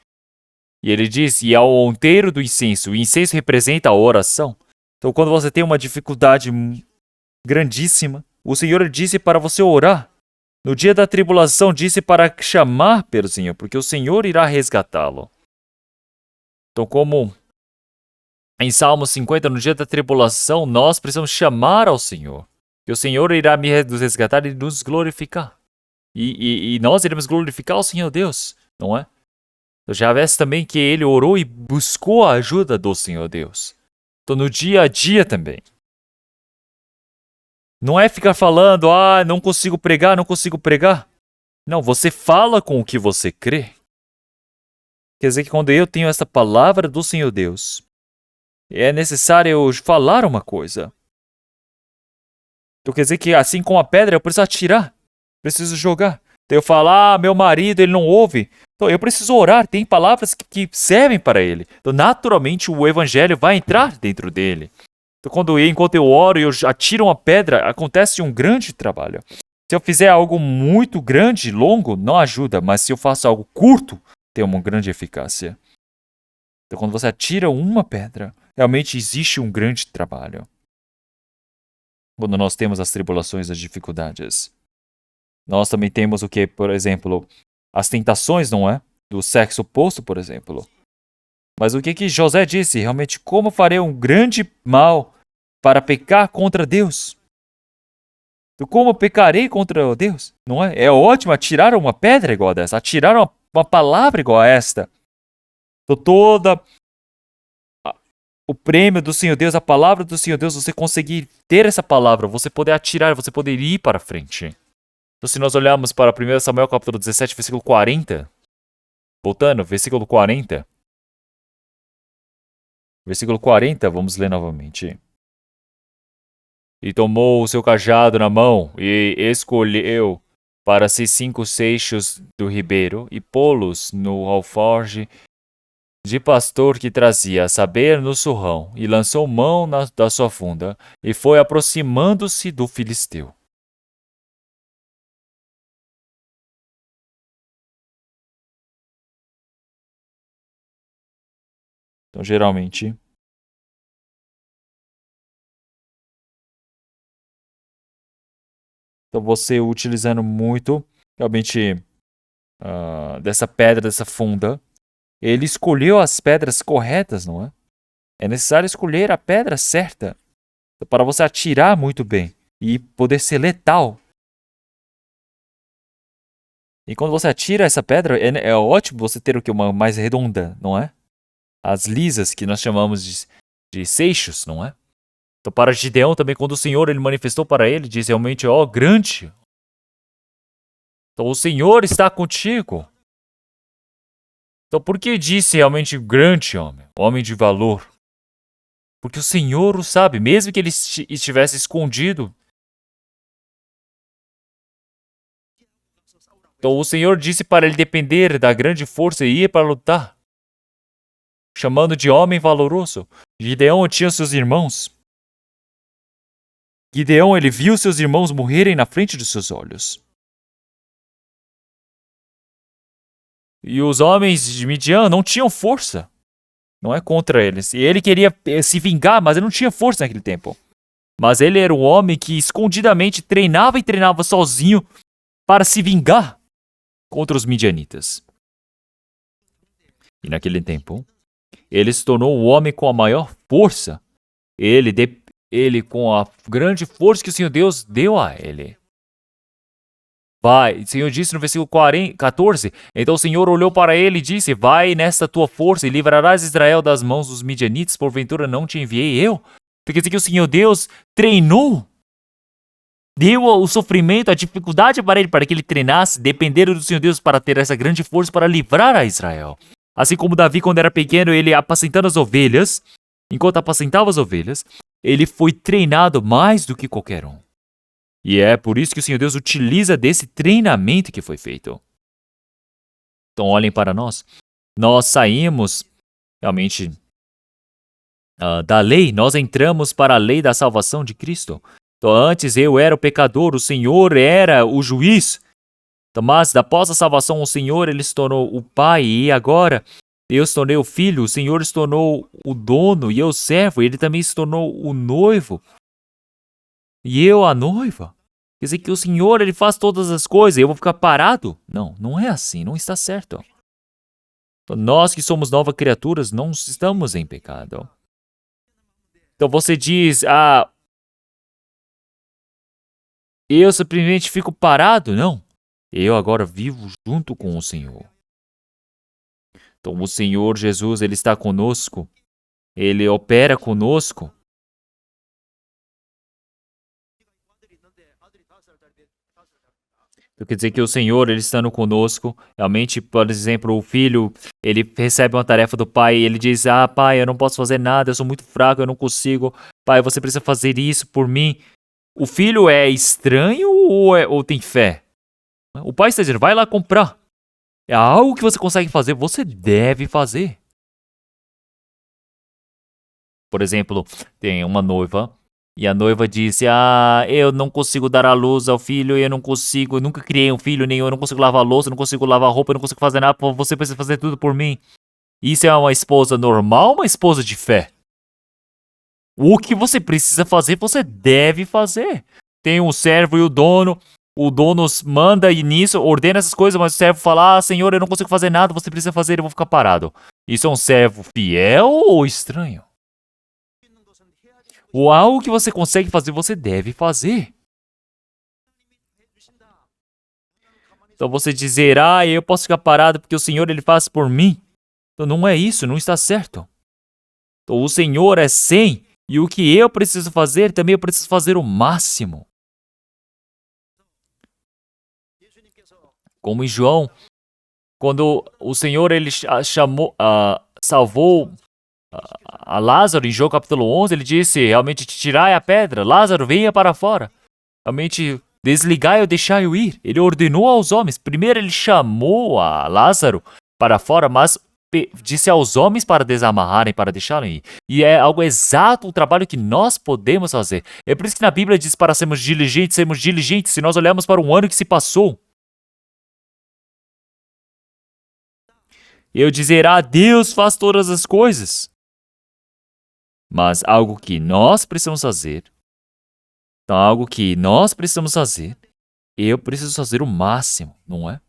Speaker 1: E ele diz, e ao outeiro do incenso. O incenso representa a oração. Então, quando você tem uma dificuldade grandíssima, o Senhor disse para você orar. No dia da tribulação, disse para chamar pelo Senhor, porque o Senhor irá resgatá-lo. Então, como em Salmo 50, no dia da tribulação, nós precisamos chamar ao Senhor. Que o Senhor irá nos resgatar e nos glorificar. E nós iremos glorificar o Senhor Deus, não é? Então, já vê também que ele orou e buscou a ajuda do Senhor Deus. Então, no dia a dia também. Não é ficar falando, não consigo pregar, não consigo pregar. Não, você fala com o que você crê. Quer dizer que quando eu tenho essa palavra do Senhor Deus, é necessário eu falar uma coisa. Então quer dizer que assim como a pedra, eu preciso atirar. Preciso jogar. Então eu falo, meu marido, ele não ouve. Então eu preciso orar. Tem palavras que servem para ele. Então naturalmente o evangelho vai entrar dentro dele. Então enquanto eu oro e eu atiro uma pedra, acontece um grande trabalho. Se eu fizer algo muito grande, longo, não ajuda. Mas se eu faço algo curto, tem uma grande eficácia. Então quando você atira uma pedra, realmente existe um grande trabalho. Quando nós temos as tribulações, as dificuldades. Nós também temos o que, por exemplo, as tentações, não é? Do sexo oposto, por exemplo. Mas o que José disse? Realmente, como farei um grande mal para pecar contra Deus? Então, como pecarei contra Deus? Não é? É ótimo atirar uma pedra igual a dessa, atirar uma palavra igual a esta. Então, o prêmio do Senhor Deus, a palavra do Senhor Deus, você conseguir ter essa palavra, você poder atirar, você poder ir para frente. Então, se nós olharmos para 1 Samuel capítulo 17, versículo 40, voltando, versículo 40. Versículo 40, vamos ler novamente. E tomou o seu cajado na mão e escolheu para si 5 seixos do ribeiro e pô-los no alforje de pastor que trazia, a saber, no surrão, e lançou mão da sua funda e foi aproximando-se do filisteu. Então, geralmente, você utilizando muito, realmente, dessa pedra, dessa funda, ele escolheu as pedras corretas, não é? É necessário escolher a pedra certa para você atirar muito bem e poder ser letal. E quando você atira essa pedra, é ótimo você ter o que? Uma mais redonda, não é? As lisas, que nós chamamos de seixos, não é? Então, para Gideão também, quando o Senhor ele manifestou para ele, diz realmente, grande. Então, o Senhor está contigo. Então, por que disse realmente grande homem de valor? Porque o Senhor o sabe, mesmo que ele estivesse escondido. Então, o Senhor disse para ele depender da grande força e ir para lutar. Chamando de homem valoroso. Gideão tinha seus irmãos. Gideão, ele viu seus irmãos morrerem na frente de seus olhos. E os homens de Midian não tinham força. Não é contra eles. E ele queria se vingar, mas ele não tinha força naquele tempo. Mas ele era um homem que escondidamente treinava e treinava sozinho para se vingar contra os midianitas. E naquele tempo, ele se tornou o homem com a maior força. Ele com a grande força que o Senhor Deus deu a ele. Vai, o Senhor disse no versículo 14, então o Senhor olhou para ele e disse, vai nesta tua força e livrarás Israel das mãos dos midianitas, porventura não te enviei eu? Quer dizer que o Senhor Deus treinou, deu o sofrimento, a dificuldade para ele, para que ele treinasse, dependendo do Senhor Deus para ter essa grande força para livrar a Israel. Assim como Davi, quando era pequeno, ele apacentando as ovelhas, enquanto apacentava as ovelhas, ele foi treinado mais do que qualquer um. E é por isso que o Senhor Deus utiliza desse treinamento que foi feito. Então olhem para nós. Nós saímos realmente da lei, nós entramos para a lei da salvação de Cristo. Então antes eu era o pecador, o Senhor era o juiz. Então, mas após a salvação, o Senhor ele se tornou o Pai e agora eu se tornei o Filho, o Senhor se tornou o dono e eu o servo, ele também se tornou o noivo. E eu a noiva. Quer dizer que o Senhor ele faz todas as coisas e eu vou ficar parado? Não, não é assim, não está certo. Então, nós que somos novas criaturas não estamos em pecado. Então você diz, eu simplesmente fico parado? Não, eu agora vivo junto com o Senhor. Então o Senhor Jesus ele está conosco, ele opera conosco. Quer dizer que o Senhor, ele estando conosco, realmente, por exemplo, o filho, ele recebe uma tarefa do pai e ele diz, pai, eu não posso fazer nada, eu sou muito fraco, eu não consigo. Pai, você precisa fazer isso por mim. O filho é estranho ou tem fé? O pai está dizendo, vai lá comprar. É algo que você consegue fazer, você deve fazer. Por exemplo, tem uma noiva. E a noiva disse, eu não consigo dar à luz ao filho, eu nunca criei um filho nenhum, eu não consigo lavar a louça, eu não consigo lavar a roupa, eu não consigo fazer nada, você precisa fazer tudo por mim. Isso é uma esposa normal ou uma esposa de fé? O que você precisa fazer, você deve fazer. Tem um servo e o dono manda e nisso, ordena essas coisas, mas o servo fala, Senhor, eu não consigo fazer nada, você precisa fazer, eu vou ficar parado. Isso é um servo fiel ou estranho? Ou algo que você consegue fazer, você deve fazer. Então você dizer, eu posso ficar parado porque o Senhor ele faz por mim. Então não é isso, não está certo. Então o Senhor é 100 e o que eu preciso fazer, também eu preciso fazer o máximo. Como em João, quando o Senhor ele salvou a Lázaro, em João capítulo 11, ele disse, realmente, tirai a pedra, Lázaro, venha para fora. Realmente, desligai ou deixai-o ir. Ele ordenou aos homens. Primeiro ele chamou a Lázaro para fora, mas disse aos homens para desamarrarem, para deixá-lo ir. E é algo exato o trabalho que nós podemos fazer. É por isso que na Bíblia diz para sermos diligentes, se nós olharmos para um ano que se passou. Eu dizer, Deus faz todas as coisas. Mas algo que nós precisamos fazer, eu preciso fazer o máximo, não é?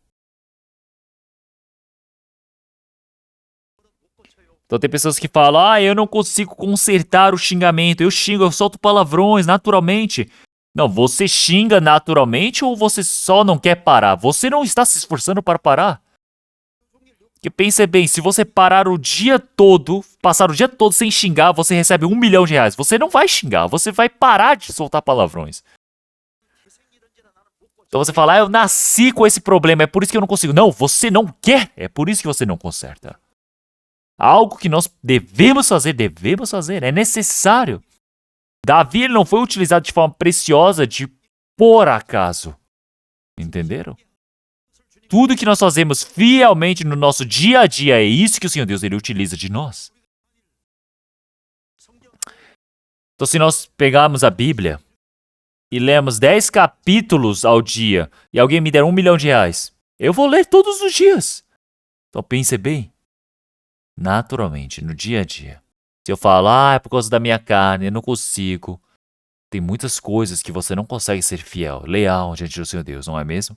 Speaker 1: Então tem pessoas que falam, eu não consigo consertar o xingamento, eu xingo, eu solto palavrões naturalmente. Não, você xinga naturalmente ou você só não quer parar? Você não está se esforçando para parar. Porque pense bem, se você parar o dia todo, passar o dia todo sem xingar, você recebe R$1 milhão. Você não vai xingar, você vai parar de soltar palavrões. Então você fala, eu nasci com esse problema, é por isso que eu não consigo. Não, você não quer, é por isso que você não conserta. Algo que nós devemos fazer, é necessário. Davi não foi utilizado de forma preciosa de por acaso. Entenderam? Tudo que nós fazemos fielmente no nosso dia a dia é isso que o Senhor Deus ele utiliza de nós. Então, se nós pegarmos a Bíblia e lemos 10 capítulos ao dia e alguém me der R$1 milhão, eu vou ler todos os dias. Então, pense bem. Naturalmente, no dia a dia. Se eu falar, é por causa da minha carne, eu não consigo. Tem muitas coisas que você não consegue ser fiel, leal diante do Senhor Deus, não é mesmo?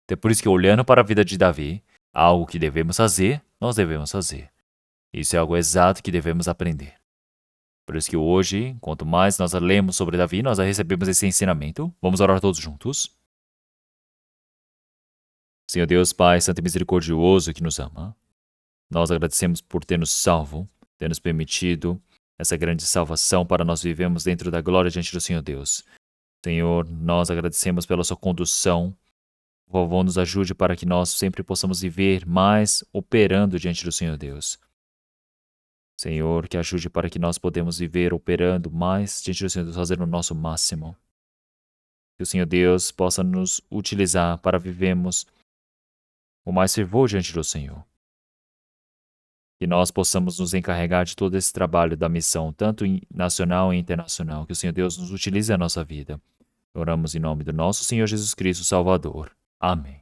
Speaker 1: É por isso que, olhando para a vida de Davi, algo que devemos fazer, nós devemos fazer. Isso é algo exato que devemos aprender. Por isso que hoje, quanto mais nós lemos sobre Davi, nós recebemos esse ensinamento. Vamos orar todos juntos. Senhor Deus, Pai Santo e Misericordioso que nos ama, nós agradecemos por ter nos salvo, ter nos permitido essa grande salvação para nós vivemos dentro da glória diante do Senhor Deus. Senhor, nós agradecemos pela sua condução. Por favor, nos ajude para que nós sempre possamos viver mais operando diante do Senhor Deus. Senhor, que ajude para que nós podemos viver operando mais diante do Senhor Deus, fazendo o nosso máximo. Que o Senhor Deus possa nos utilizar para vivermos o mais fervor diante do Senhor. Que nós possamos nos encarregar de todo esse trabalho da missão, tanto nacional e internacional. Que o Senhor Deus nos utilize a nossa vida. Oramos em nome do nosso Senhor Jesus Cristo, Salvador. Amém.